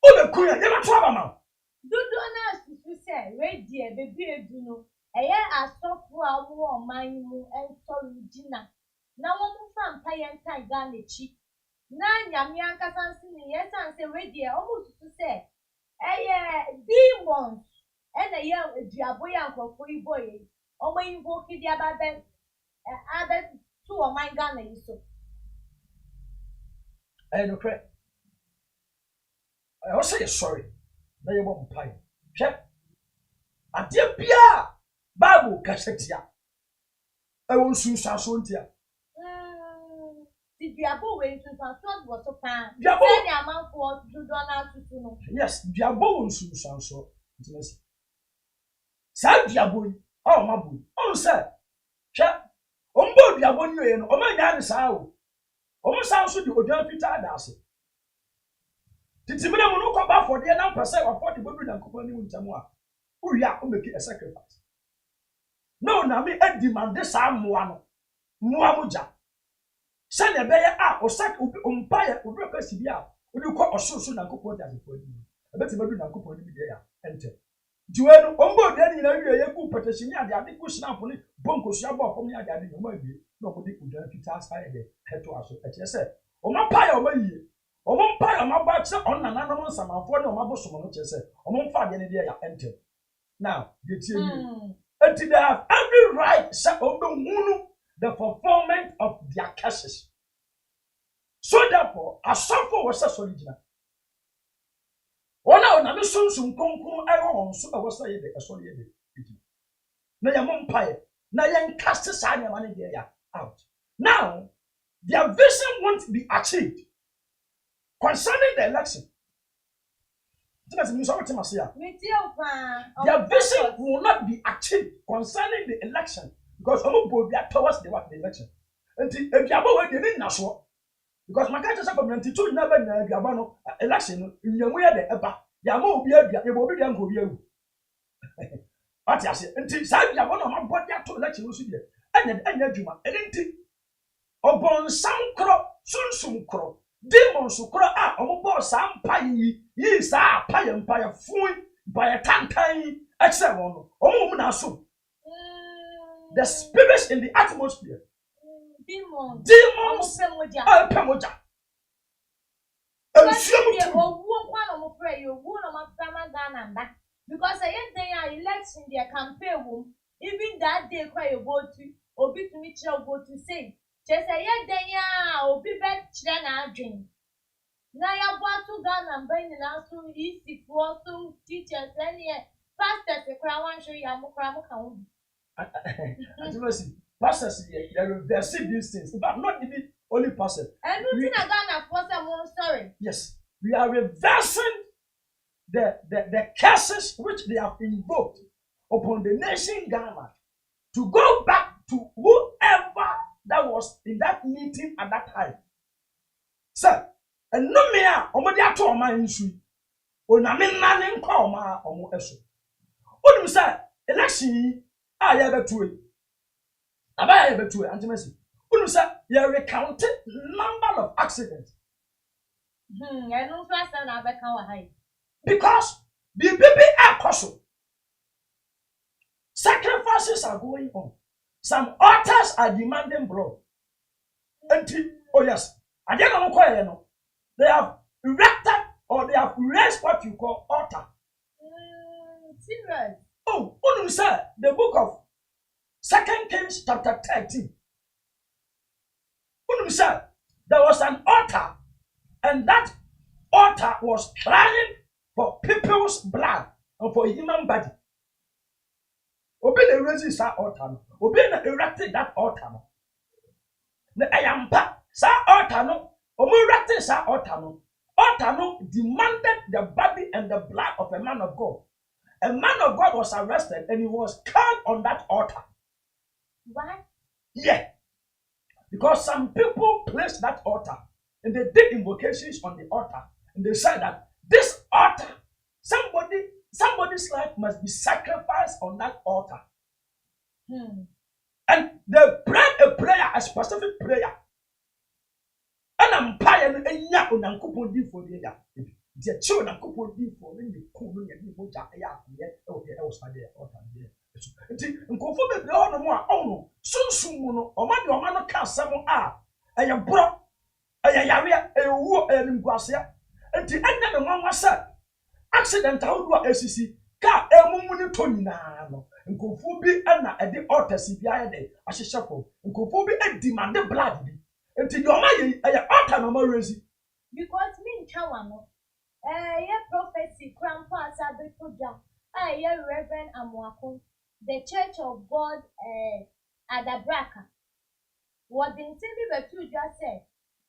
o le kuya ye na to abama Dudu na susu se radio bebi edu no eye asofo a wo oman mu enso regina na wo mu fa mpa ye ntan ga na chi na nyame ankasa nsi ne ye san se radio o mu susu se eye demons ena ye eduabo ya nkofo ibo ye o mo invo kidi ababe tu oman ga na yiso no cre I also say sorry na ye bo mpa ye hwe ade bia Bible kasetia e won sunsa so ntia Ti diabo we sunsa so wo so pa Diabo se ni amanfo dudu na tutu no yes diabo won sunsa so intimacy sa diabo yi o ma bu on say hwe o mbo diabo ni ye no o ma nya ne sa o mo san so di odwan fita adase titimina mu no ko ba for de na pese wa for de bodu na kopani mu ntamu a uria o make a sacrifice no na me e demand sa moa no moa moja se ne be ya o sak umpaye obi kwasi bi a odi ko ososo na kopani da se fodi e beti bodu na kopani bi de ya ente diwe no ombo de ni na wie ye ku petashini ade ku snap ni bonko so aba ofom ni ade no ma wie no ko di odwan fita sa ye de heto aso e che se o ma pa ya o ma yie o mo mpa ya ma ba che on na nanom nsamafo ne o ma bosom no che se o mo mfa de ne de ya ente now they tell you until they have every right the fulfillment of their curses so therefore as something was so original ona me sunsun konkon ayo on so e was say de so ye de na ya mo mpa ye na ye cast sa anya ma ne de ya out now their vision won't be achieved concerning the election. Their vision will not be achieved concerning the election because towards the election. And if you are going to because my country from 92 never no election in your way the ever. Yamo be a you. What I say, until Sabi Yabon, my body to election was here. And Juma, and upon some crop, soon crop. Demons who cry on board some pie, ye sa pie and pie fui by a tantai, etc. The spirits in the atmosphere. Demons are Pamoja. Because I they are election their campaign room, even that day cry a vote to or bit me go to say. Just say yeah, obi bet na adwin. Na ya boatu Ghana mbani na so easy for some teachers any pastors e kra wan show ya mukra muka wo. Pastors they see these things, but not even only pastors. And you think Ghana for some sorry. Yes, we are reversing the curses which they have invoked upon the nation Ghana to go back to whoever that was in that meeting at that time. Sir, and no me omodi ato o man nsu. Oname nane nko o ma omo eso. Onum say election a ya betu e. Aba ya betu e antimesi. Onum say ya recount number of accidents. I know first na be kan wa high. Because the baby are causal. Sacrifices are going on. Some altars are demanding blood. Oh yes, I don't know. They have erected or they have raised what you call altar. Serious. Oh, what do you say? The book of 2 Kings chapter 13. What do you say? There was an altar, and that altar was crying for people's blood and for human body. Obi na raise that altar. Obi na erected that altar. Na ayampa sa altar no. Omo erected sa altar no. Altar no demanded the body and the blood of a man of God. A man of God was arrested and he was killed on that altar. What? Yeah. Because some people placed that altar and they did invocations on the altar and they said that this altar, somebody's life must be sacrificed on that altar. And they prayed a prayer, a specific prayer. And I'm paying a yak on Uncle D for the other. The children couple D for the cool and moja yak, okay, else my dear, or dear. And conform the order more, oh, soon, or man can't summon up. And you brought a yaria, a war, and Guasia. And the end of the one said, accident out to SEC, car, a woman to Nano, and conform be Anna at the altar CPI day, as a shuffle, and conform be a demanded blood. Until your money, I altar no more reason. Because me Chawano, prophecy, grandpa Sabe Puja, Reverend Amwako, the Church of God at the Braca. What the Intimate two just said,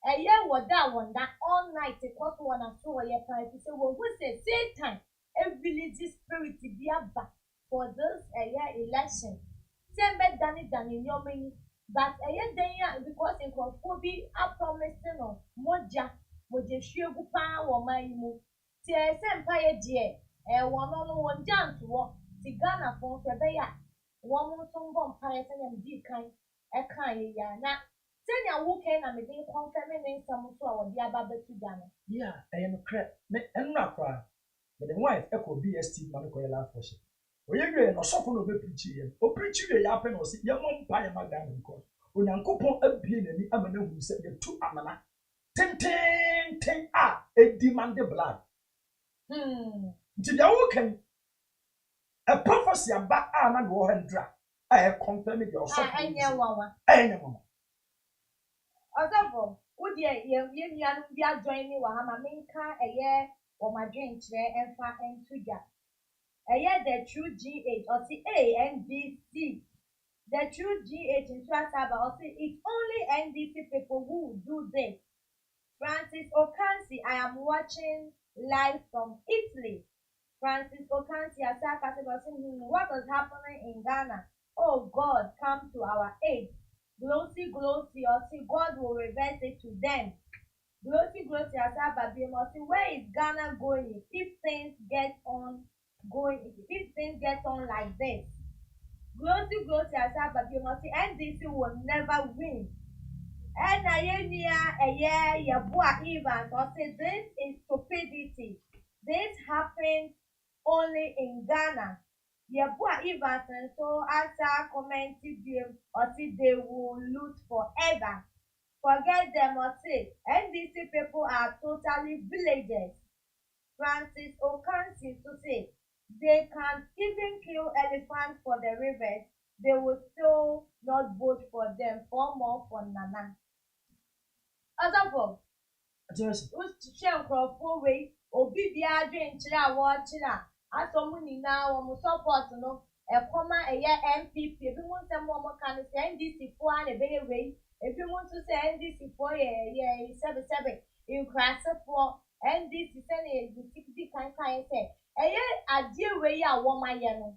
a year was that one that all night it was one and so a year time to say, well, we say same time, every religious spirit to be back for this a year election. Same better than in your many. But a year day because in Kofobi are promising on Moja, Shugupa or my move. See, I sent Paya dear, and one jump to walk, the Ghana for Fabaya, one more song on Python and deep kind, a kind ya. Send your walking and making confirming some for the Ababa to Ghana. Yeah, I am a crap, and not cry. But the wife echo BST Manicola for she. We agree no soften of preaching, or preaching a yappen or see your mom pie Magdana because when Uncle appeared and the Amana who said the two Amana 10 a demanded blood. Did you walking a prophecy about Anna go and drag? I have confirmed your son. I know one. Although, would you be joining me while I'm a main car a year or my drink chair and fat and trigger? A year the true GH or see ANDC. The true GH in Trasaba or see it's only NDC people who do this. Francis Okansi, I am watching live from Italy. Francis Okansi, I said, what is happening in Ghana? Oh God, come to our aid. Glossy, or see God will reverse it to them. Glossy, I said, where is Ghana going if things get on? If things get on like this, Glossy, as NDC will never win. And I hear your boy Evans or say this is stupidity. This happens only in Ghana. Your boy Evans and so answer commented them or say they will lose forever. Forget them or say NDC people are totally villagers. Francis Okansi to say they can even kill elephants for the rivers. They will still not vote for them. For more for Nana. Other who's share for way or be drink chilla watchilla. As someone now almost support no a comma a year MPP. If you want some more can say NDC for and a better way. If you want to say NDC for a 7 in class for NDC send a boutique kind say. A dear way I want my yellow.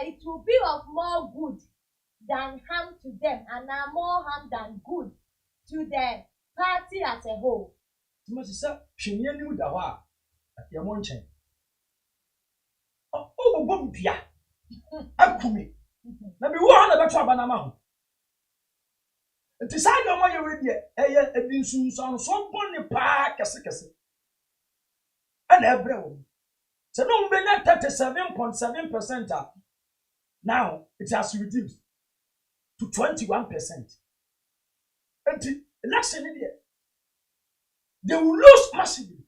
It will be of more good than harm to them, and now more harm than good to the party as a whole. Sir, she knew the wa at your munching. Oh, Bombia. Akumi. Now be one of the Trabanama. Decide on what you're ready. A been soon some bonny park as a casset. And every one. So no, we're not 37.7% up. Now it has reduced to 21%. And the election in here, they will lose massively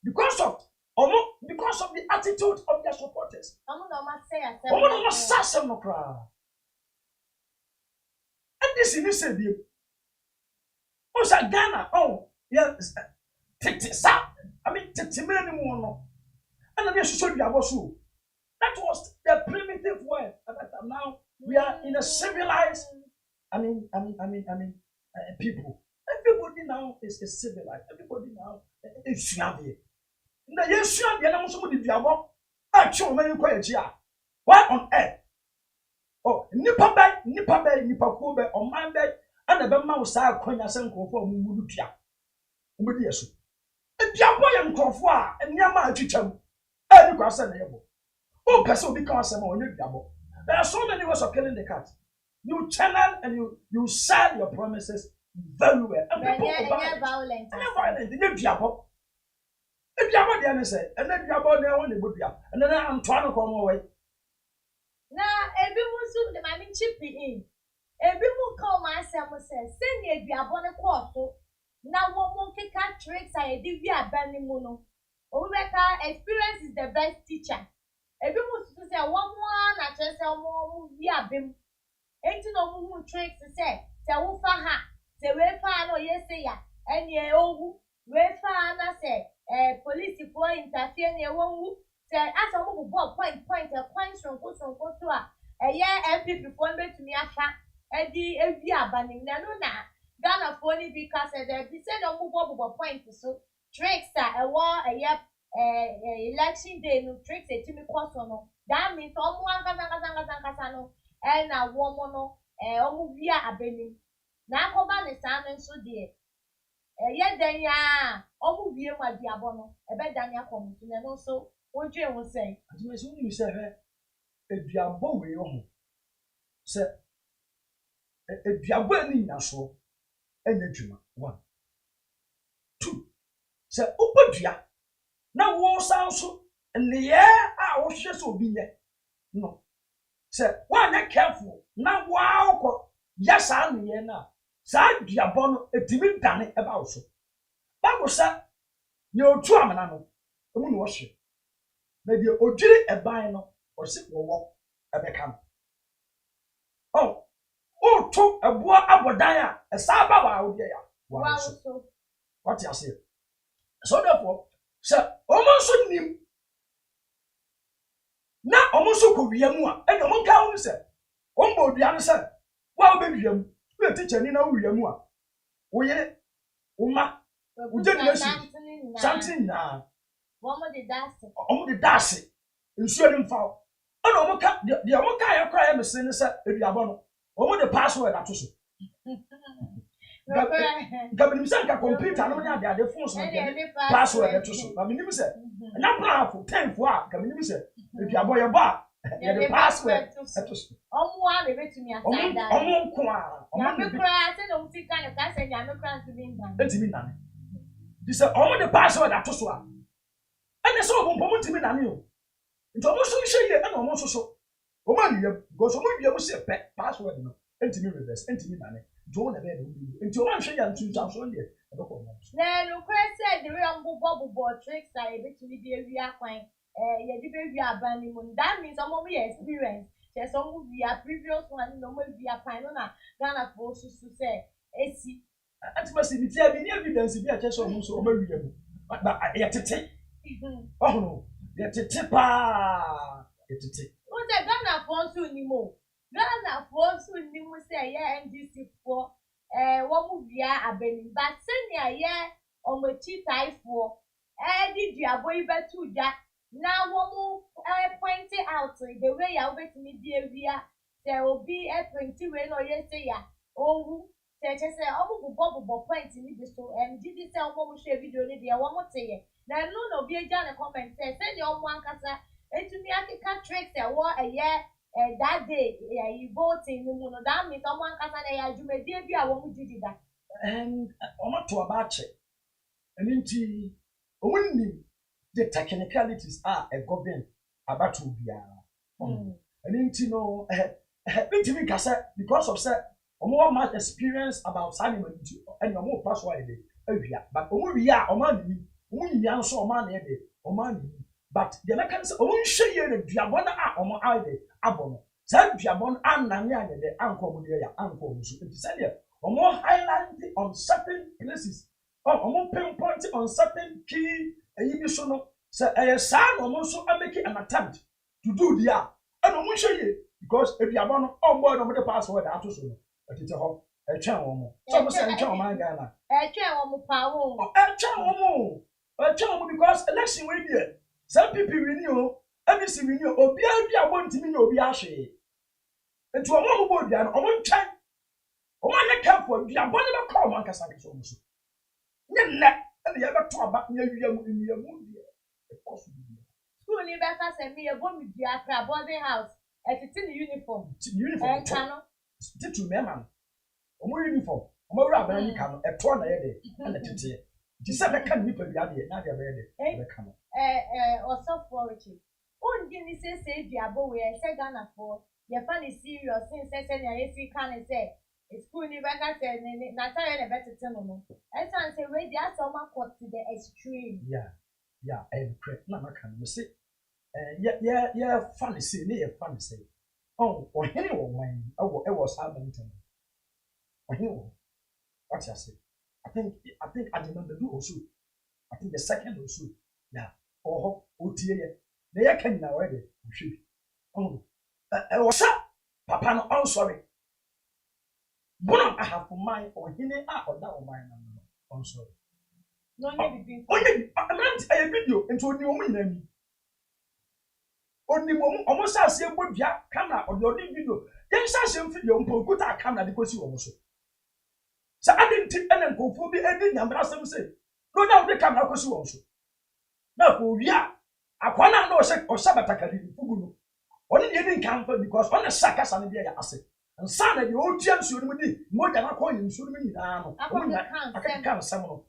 because of the attitude of their supporters. And this initiative, also Ghana, oh yes, take many more. And then should be about so. That was the primitive word. Now we are in a civilized. People. Everybody now is civilized. Everybody now is Swabi. Now yes, Swabi. And I'm somebody diabo. Actually, when you call it here, why on earth? Oh, nipa kube, or man bay, and the Bama was our coin as and conform Mudupia. Umediasu. And Diabo and Confwa and Yama Chicham. And you can send a oh, person because I'm on your double. There are so many ways of killing the cat. You channel and you sell your promises very well. And people But buy they're violent. they're violent. They're diabo. If diabo they say, and then diabo they want to be and then I'm trying to come away. Now, everyone soon the mammy chipping in. Everyone call myself says, send me a diabolic quarto. Now, one more kick tricks I did via Benny Mono. Obeka, experience is the best teacher. Everyone to say one I just say more via bim. Ain't no moon tricks to say, Tawufa ha, the way far no yes say ya, and ye oh, way far na say, police for interfere near one say, as a move point a point from go to a year MP before me to me a fat, Eddie, every abandoning Nanuna, Ghana phony because there be said on move point so, tricks a war a year. Election day no tricks a Timmy Quasono. That means someone Casano and a woman via a benny. Now come on the sun and so dear. Yet then ya via my diabono, a bed than ya come to and also what you will say. As soon as you say her, a diabo way on. Say a diabo in so and a juma. 1, 2. Say, Upadia. Now, war sounds so, and the air I was just so be there. No. Say, why not careful? Now, wow, yes, I'm here now. Side diabono, a timid danny about so. Bible said, you're true, man. The moon was it. Maybe Ojiri a bino or sit or walk a beckham. Oh, to a boy abodaya, a saba out there. Wow, so What you say? So therefore, sir, almost him. Now, almost so could be a more, and the one count said, one boy the answer. Well, baby, we're teaching in our more. We didn't something now. one more the dust. Only the dassy, insuring foul. Oh, no, the Amoka cry and sin is if you are born. Over the password at us. Government sent a computer, no, they are the phones, password at us. I mean, you said, and I'm proud for 10 for our community. If you are boy a bar, the password at us. One of to me outside that. I'm crying, don't think kind of gas and I'm crying to be done. This is all the password at us. And the so won't to me than you. It's almost so shady and almost so. Woman, you go so much you say password, no, and to me reverse, and to me money. Don't have it into one shade and 2,000 years. Then, Lucas said the real bubble board tricks are able to be a real coin. You are banning money. That means some of your experience. There's some of your previous one, no more be a pioneer. Ghana forces to say, AC. At must be evidence if you are just almost over you. But I had to take. Oh no, yet a tipper. What's a Ghana phone to anymore? Ghana phone to anymore say, yeah, and this is for what movie are bending, but send ya, yeah, on my cheap type for. Did you avoid better to that? Now, one more pointing out the way I wait me, dear, there will be a 20 when or yes, say, oh, say, oh, bubble point in the store and did this almost share video, there one more say. Now, no, be a Ghana comment, say, send your one casa, and to me, I can tricks a war a year. That day, you voting, you know, that means someone can say, you may be a woman did that. And I'm not to about it. And indeed, only the technicalities are a government about to be and indeed, no, because of more much experience about signing and your more password, but only we are money, only answer money, or money. But the Americans only share the Diabona or my idea. Abono. Said Diabon and Nanya, the uncle with their uncle. Or more highlighting on certain places, or more pinpointing on certain key emissions. Say a son almost so making an attempt to do the app. And I'm share it because if you are on board of the password, I to so. But it's a channel. So I'm saying, my Ghana. A channel power. A channel because election will be. Some people renew, and this renew, or be I want to know be ashy. And to a woman body and a one time, a one account for the abundant call one can say so. Then, and the other two about near you in your movie. School never send me a bomb with the boarding house. It's in the uniform. Uniform. Titu mema. Omo uniform. Omo wura bana ni kanu. Eto na ye de. Na tete. Ti se be kan nipa bia de na de be de. Be kanu. Also for it. On give me say diabo we say Ghana for. Your fan is serious since say na see can say. School ni baka say na tell you better tell no. I say we dey so much to the extreme. Yeah, and correct. Na kan me say yeah, funny say, near funny say. Oh, or any one, I was Hamilton. Or you, what I say? I think I remember do also. I think the second also. Yeah, oh, dear, they can now already. Oh, what's up, Papa? No, I'm sorry. But I have for mine or any or that of mine. I'm sorry. No, you I video into a new woman. Only almost as a good camera or your video. Then some video put a camera because you also. So I didn't take any go for the ending and some say. No, now the camera because you also. Now, yeah, I can't know say or sabataka Fugu. Only didn't come for because on the sakas and the asset. And son of the old James should be more than a coin should mean. I can't count someone.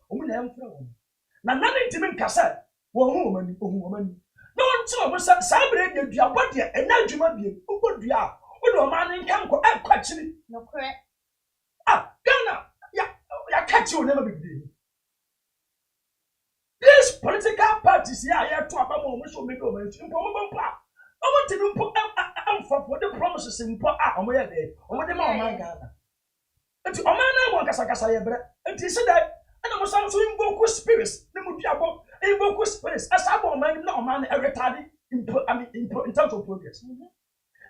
Now, nothing to me, Cassa. Woman. No one saw was Sabre, your body, and now you might be who would be out. What do a man in camp actually? No correct. Ghana, yeah, catch you never be. These political parties, yeah, I have to have a moment so big over it. I want to put for the promises in put out on where they, or the more my Ghana. And to a man, I want Casacasa, and he said that, and I was also invoke spirits, the Mudiabo. Invoke spirits as a man, no man, are retarded in terms of progress.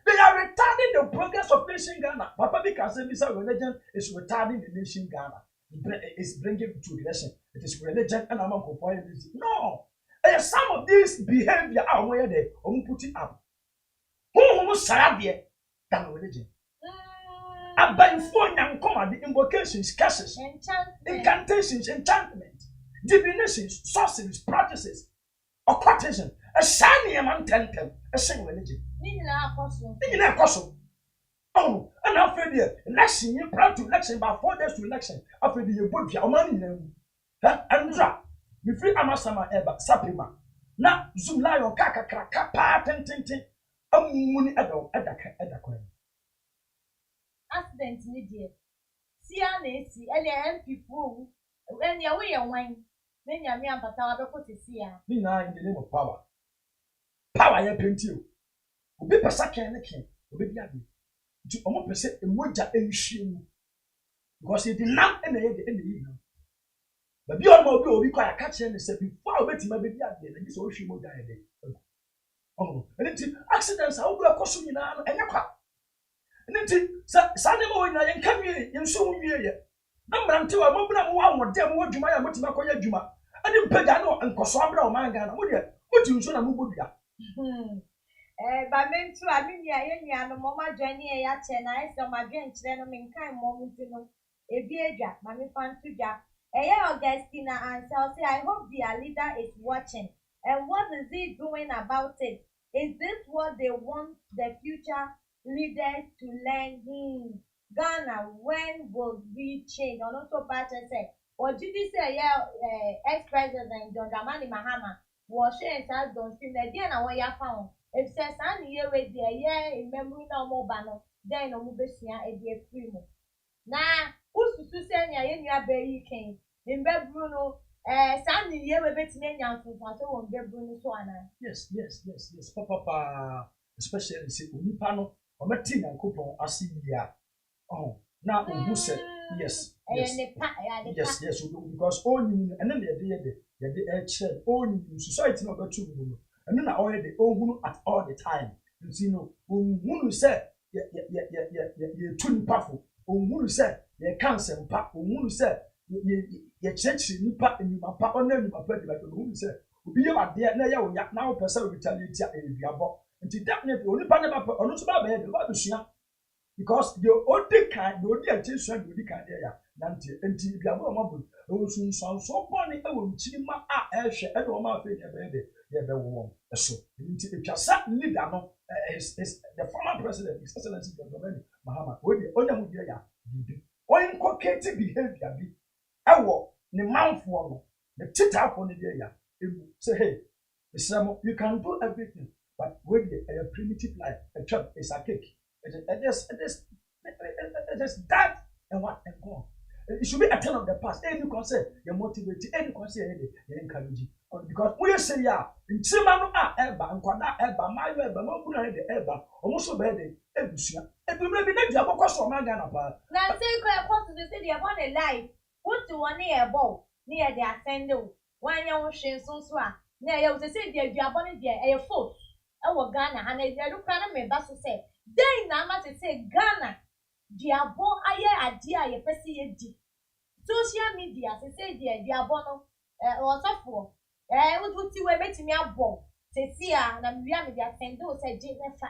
They are retarding the progress of nation Ghana. Papa, because this religion is retarding the nation Ghana. It's bringing to regression. It is religion and among compliance. No, and some of these behavior are where they put it up. Who Sarabia than religion? About phone and command the invocations, curses, incantations, enchantment. Divinations, sorceries, practices, occultism, a shiny among a single religion. Oh, and after the election, you proud to election about 4 days to election. After the book, your money name. And drop. Be free Amasama Eba, Sapima. Now, Zoom lion, kaka, kaka, tintin, a moon at the coin. Accident, media. CNAC, LMP, when you're away and wine. Then you mean but I put it here. Nina in the name of power. Power, you paint you. Be Pasaka and the king, be Yabi. To almost percent a moja and shame. Because he did not end the evening. But be almost be quite a catcher and said before waiting my baby again, and this ocean will die. Oh, and it's accidents, how we are costing you now and your crap. And it's Sunday morning, I come here in so year. Number until I move on one damn what you might have to Makoya Juma. I didn't pay Dano and Cosabra or Mangana. What you should have moved ya? But men too, I mean, yeah, no mama Jenny, a chennai, so my bench, then I'm in kind moment to know. A beer jack, Mammy Fan to jack. Augustina and say, I hope their leader is watching. And what is he doing about it? Is this what they want the future leaders to learn? Ghana, when will we change? And also, Patrick said, what did you say? Yeah, ex-president John Dramani Mahama was sharing that don't see the day and what you found. If says, I'm here with the year in memory no more banner, then no more a dear free. Now, who's to say, in your baby king in Bruno? Sandy, you have a bit many young from so Bruno Swana. Yes, Papa, especially Unipano or Martin and Coupon, I see ya. Oh, now who said yes, because only and then they said only society not got you, and then I already own at all the time. You know, who said, you're too powerful, who said, you're cancer, who said, you're changing new part in my papa, and my brother, who said, be about there now, person retaliate in your book, and to definitely only Panama or not about the because the only kind, the only attention you can there. nante enti biabo mabo osunsanso boni ewo nchirima a ehwe e do ma afi ye be wo eso nti etwasa leader no is the former president his excellency Dr. Mahama onya mu dia ya bibi inculcate behavior bi ewo ne manfo no the titafo ne dia ya say hey you can do everything but when a primitive life a chop is a cake it is that and what and go. It should be a turn of the past. Any concern, you motivate, any concern, you encourage. Because we say, yeah, in Simano, Eba, and Quada, Eba, my Eba, Mokuna, Eba, almost obeyed Ebusia. And we may be named Yabokos or Magana. Now, say, I want to say, I want a life. Put to one near a bow, near the ascendo. One young shin so swa. Now, you say, dear, you are born there, a foot. Our Ghana, and a look at me, Basso said, then Nama to say Ghana. Diabo aye adia ye pese ye di social media say diabo no osofo wuti we metimi abo sesi a na mria media send o say je nefa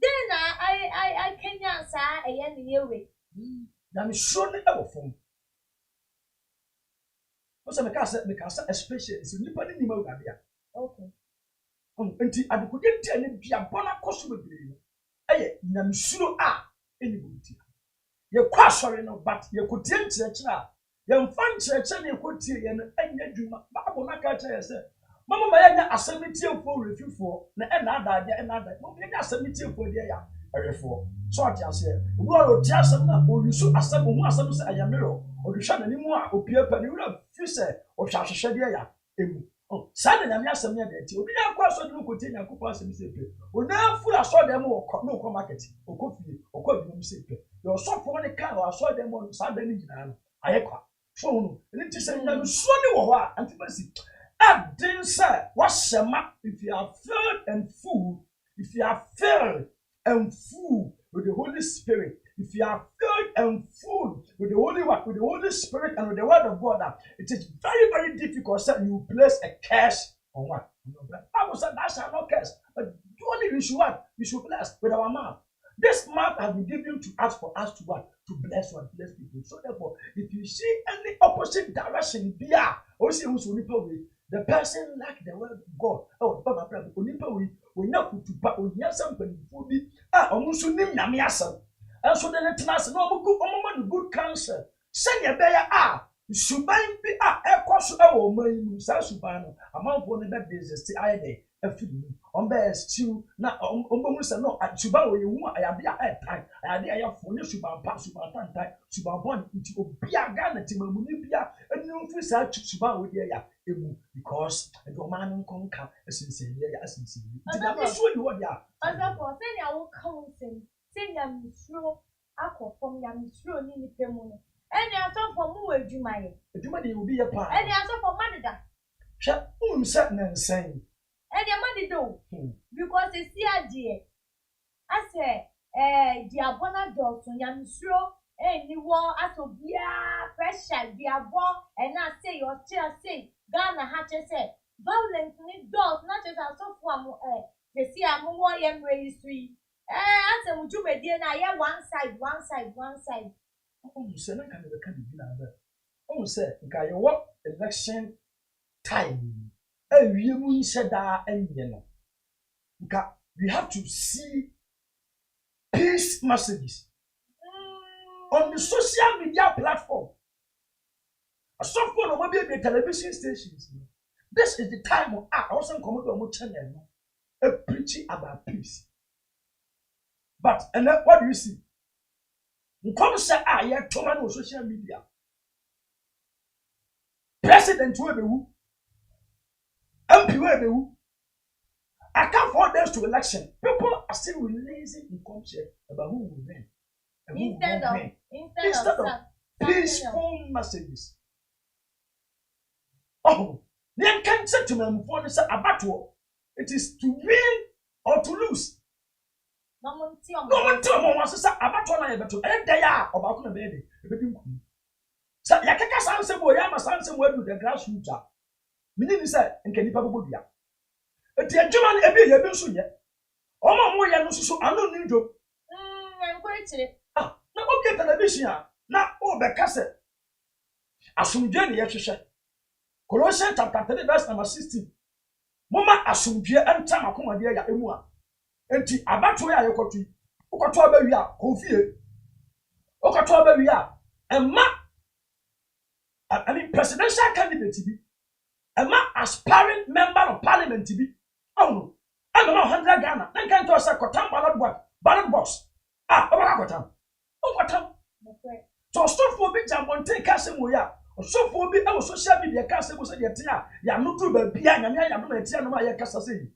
then I Kenya sa eye ne yewe na me sure ne awofom o say me ka say especially so nipa ni nima ugade a okay enti adukudi ntia ne diabo na koso bebre eye na msuro a anybody. You cross sorry no, but you could tell church. You find church and you could tell you and you do Bible. I can't tell you, sir. Mamma, my assembly for review for another, another. Maybe assembly for the year. So I tell you, we are just or you should assemble more assemblies. I am mirror or you shall any more or peer penula, fuse or shall shed ya. Oh, Sunday, I'm not some year. You didn't cross or you continue to pass and say, we now full I saw them or no market or coffee or coffee. Your soft for the car, I saw them on Sunday. I echo. So, and it is a sunny war antipassy. I didn't say, what's a map if you are filled and full, if you are filled and full with the Holy Spirit, if you are filled and full with the Holy Spirit and with the Word of God, it is very, very difficult that you place a curse on what? I was said that shall not curse, but only we should what? We should bless with our mouth. This mouth has been given to us for us to what? To bless what? Bless people. So therefore, if you see any opposite direction, or see who's the person like the word of God. Oh, Baba, we know to buy on something for me. Almost name Namiasa. And so then it must no good counsel. Send your bear. Suban be a course of my Sasubano, among one of that business. I day. On bears too, not almost no at Subaru. You want I have time. I have for you Suban pass Suban time. Suban into Bia Ghana Timuribia and no fish out to Suban with ya because a woman conquer a sincere as sincere. I'm sure you are. As I was saying, I will counsel, saying I'm slow, aqua from Yam slow in the Pemono. And I thought for more Jumay. The money will be a part. And I thought for Manada. Shut certain and saying. And your money do because it's the idea. I say, Diabona Dawson, Yam slow, and you want us to be a pressure, be a ball, and I say your chair say, Ghana Hatcher said, violence need dogs, not as I saw for the see a more young registry. I said, would you be dear? I one side. Oh, you said, I can't be another. Oh, said, you what election time. You said that, and you know, we have to see peace messages on the social media platform. A software or maybe the television stations. This is the time of I also come to a channel preaching about peace. But and then what do you see? You come say you have to on social media. President will be who? MP will be who? I can't 4 days to election. People are still releasing income share about who will win. Instead of peaceful messages. Oh, they can't say to them for this a battle. It is to win or to lose. No one tell me wants to say a battle. I battle. And they are about the baby. So, Yakaka Sansa Boyama Sansa went to the grassroots. Meaning, said, and can you probably? A dear German, a bit of a yet. Oh, my, so I don't need to. I'm going to. Ah, no, okay, television. na o be kase asumdwe ne yehwehwe Colossians chapter 3 verse number 16 moma asumdwe enta makomade ya emu a enti abato ya yekotu ukoto abawi a konfie ukoto abawi a emma I mean presidential candidate bi emma aspiring member of parliament bi oh I'm not 100 Ghana then can to say kotam ballot box obaka kotam so stop for big jambon take kase mo ya so for bi e social media kase mo say ye te a ya no do ba bia nyame ya do na te no ma ye kasa say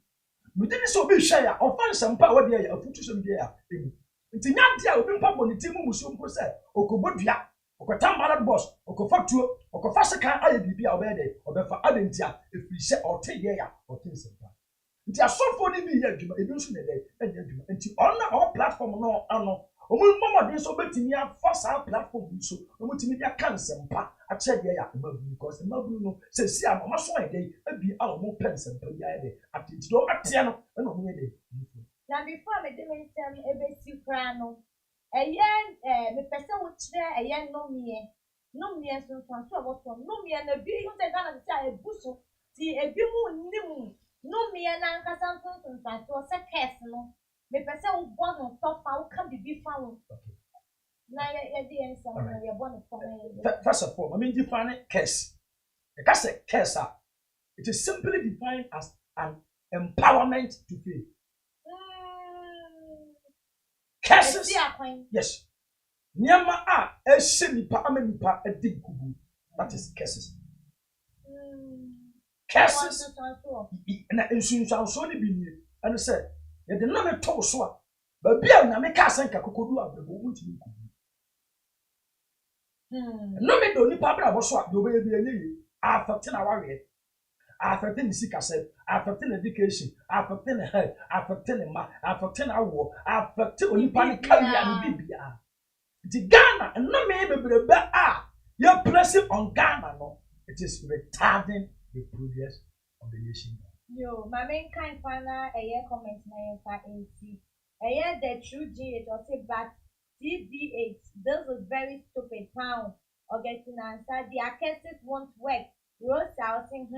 we didn't so be share offense mpa wo de ya afutu so bi ya emu nti nyante a obi mpa boniti mu musu mpo say okobodua okotam ballot box okofatuo okofaseka aye bibia obede obefa adentia efiri se ote ye ya ote nsempa nti asofo ni bi ye adwuma ebi nso na de enye adwuma nti on platform no ano omu mmomode so betimi afasa platform so omu timi dia kansempa ache de ya mabu because mabu no se si am ma so ede abi a omu pensempa ya de atiti do atia no na omu ye de na before me de me tell ebe si kra no eyen me pese wo kire eyen no mie so so wo no mie na bi you say Ghana say ebuso ti ebi mu nim no mie na nkasa so se case no me pese wo bo no top wo ka bibi fa wo na ye de ensa no ye bo no fa first of all I mean define case the case it is simply defined as an empowerment to faith. Cases, yes. Niama nipa ama nipa kubu. That is cases. Cases. Na insunsan so ni bi ni. Ano say, ye de na me to so a. Ba bia na me ka sanka kokodu abrebo untimi kubu. No me do nipa bra bo so a do be bi enye affect na wawe. Affecting the sick asset, affecting education, affecting the health, affecting the ma, affecting our war, affecting only panic carry and Bibia. The Ghana and no me you're pressing on Ghana, no, it is retarding the progress of the nation. Yo, my main kind final a year comment na NC. A year the true G or say but CB8, this is very stupid town or getting answer. The cases won't work. Rosa will sing,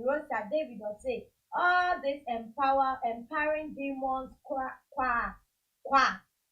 Rosa David will say, all this empowering demons, qua.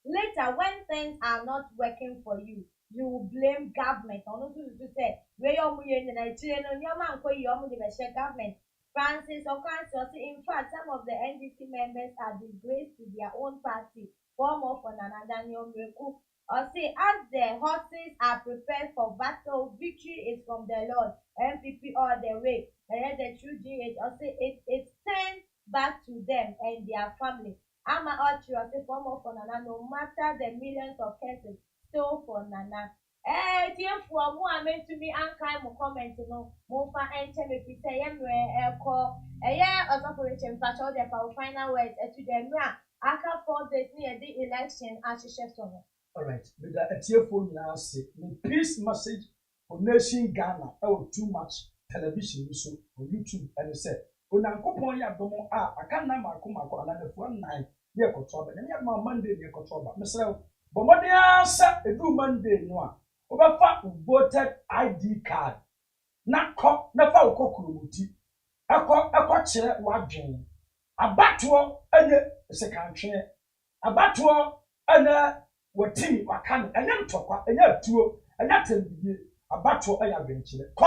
Later, when things are not working for you, you will blame government. I want to say, where you're in Nigeria, your man, where you're the government. Francis Okansi, in fact, some of the NDC members are disgraced to their own party. One more for Nana Daniel Meku. Or say, as the horses are prepared for battle, victory is from the Lord. MPP all the way. And the true GH, or say, it turns back to them and their family. I'm a archer, or say, one more for Nana, no matter the millions of cases, still for Nana. Dear for more, I meant to me, and kind of comment, no, more for enter me, if I am call a year of operation, but all the final words to them. I can 4 days near the election as a all right, with the tearful now say, peace message for nation Ghana, too much television so on YouTube, and say, Unankopon ya domo I can't na makumako and the 1 9 year control, and you have my Monday near control, Mr. Bomodia sa edu Monday no obefa voted ID card na ko na fa okokruti akọ kire wadwen abato anye sekantwe abato ana watimi wakane anya ntokwa anya atuo anya tambie abato aya benkire ko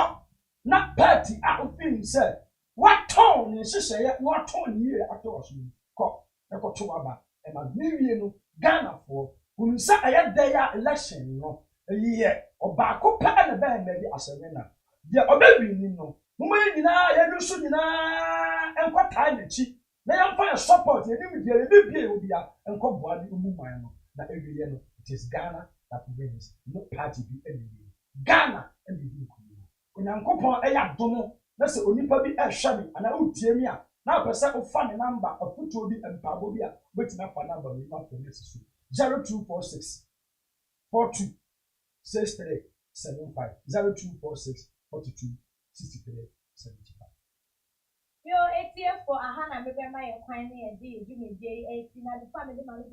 na party a ofin se waton ni hyehyɛ ya waton ni yie atoso ko ekoto aba e ma niwie no Ghana for unsa ayadaya election no ye obako pa na ba na di asɛnwe na ye obawi ni no mumma nyina ye nusu nyina enkwata na chi na yamfa support ye ni bia bibia obia enkoboa ni umuman no na ewiye no it is Ghana that wins no party bi anyway Ghana and the people onyankopon eya domo na se onipa bi ehwe mi ana utie mi a na pese ofa ne number afuto bi empabo bi a wetina fa number mi ma for next 0246 42 63 75 0246 42 63 75. Yo, ATF for Ahana, maybe my acquaintance, and the family, the family,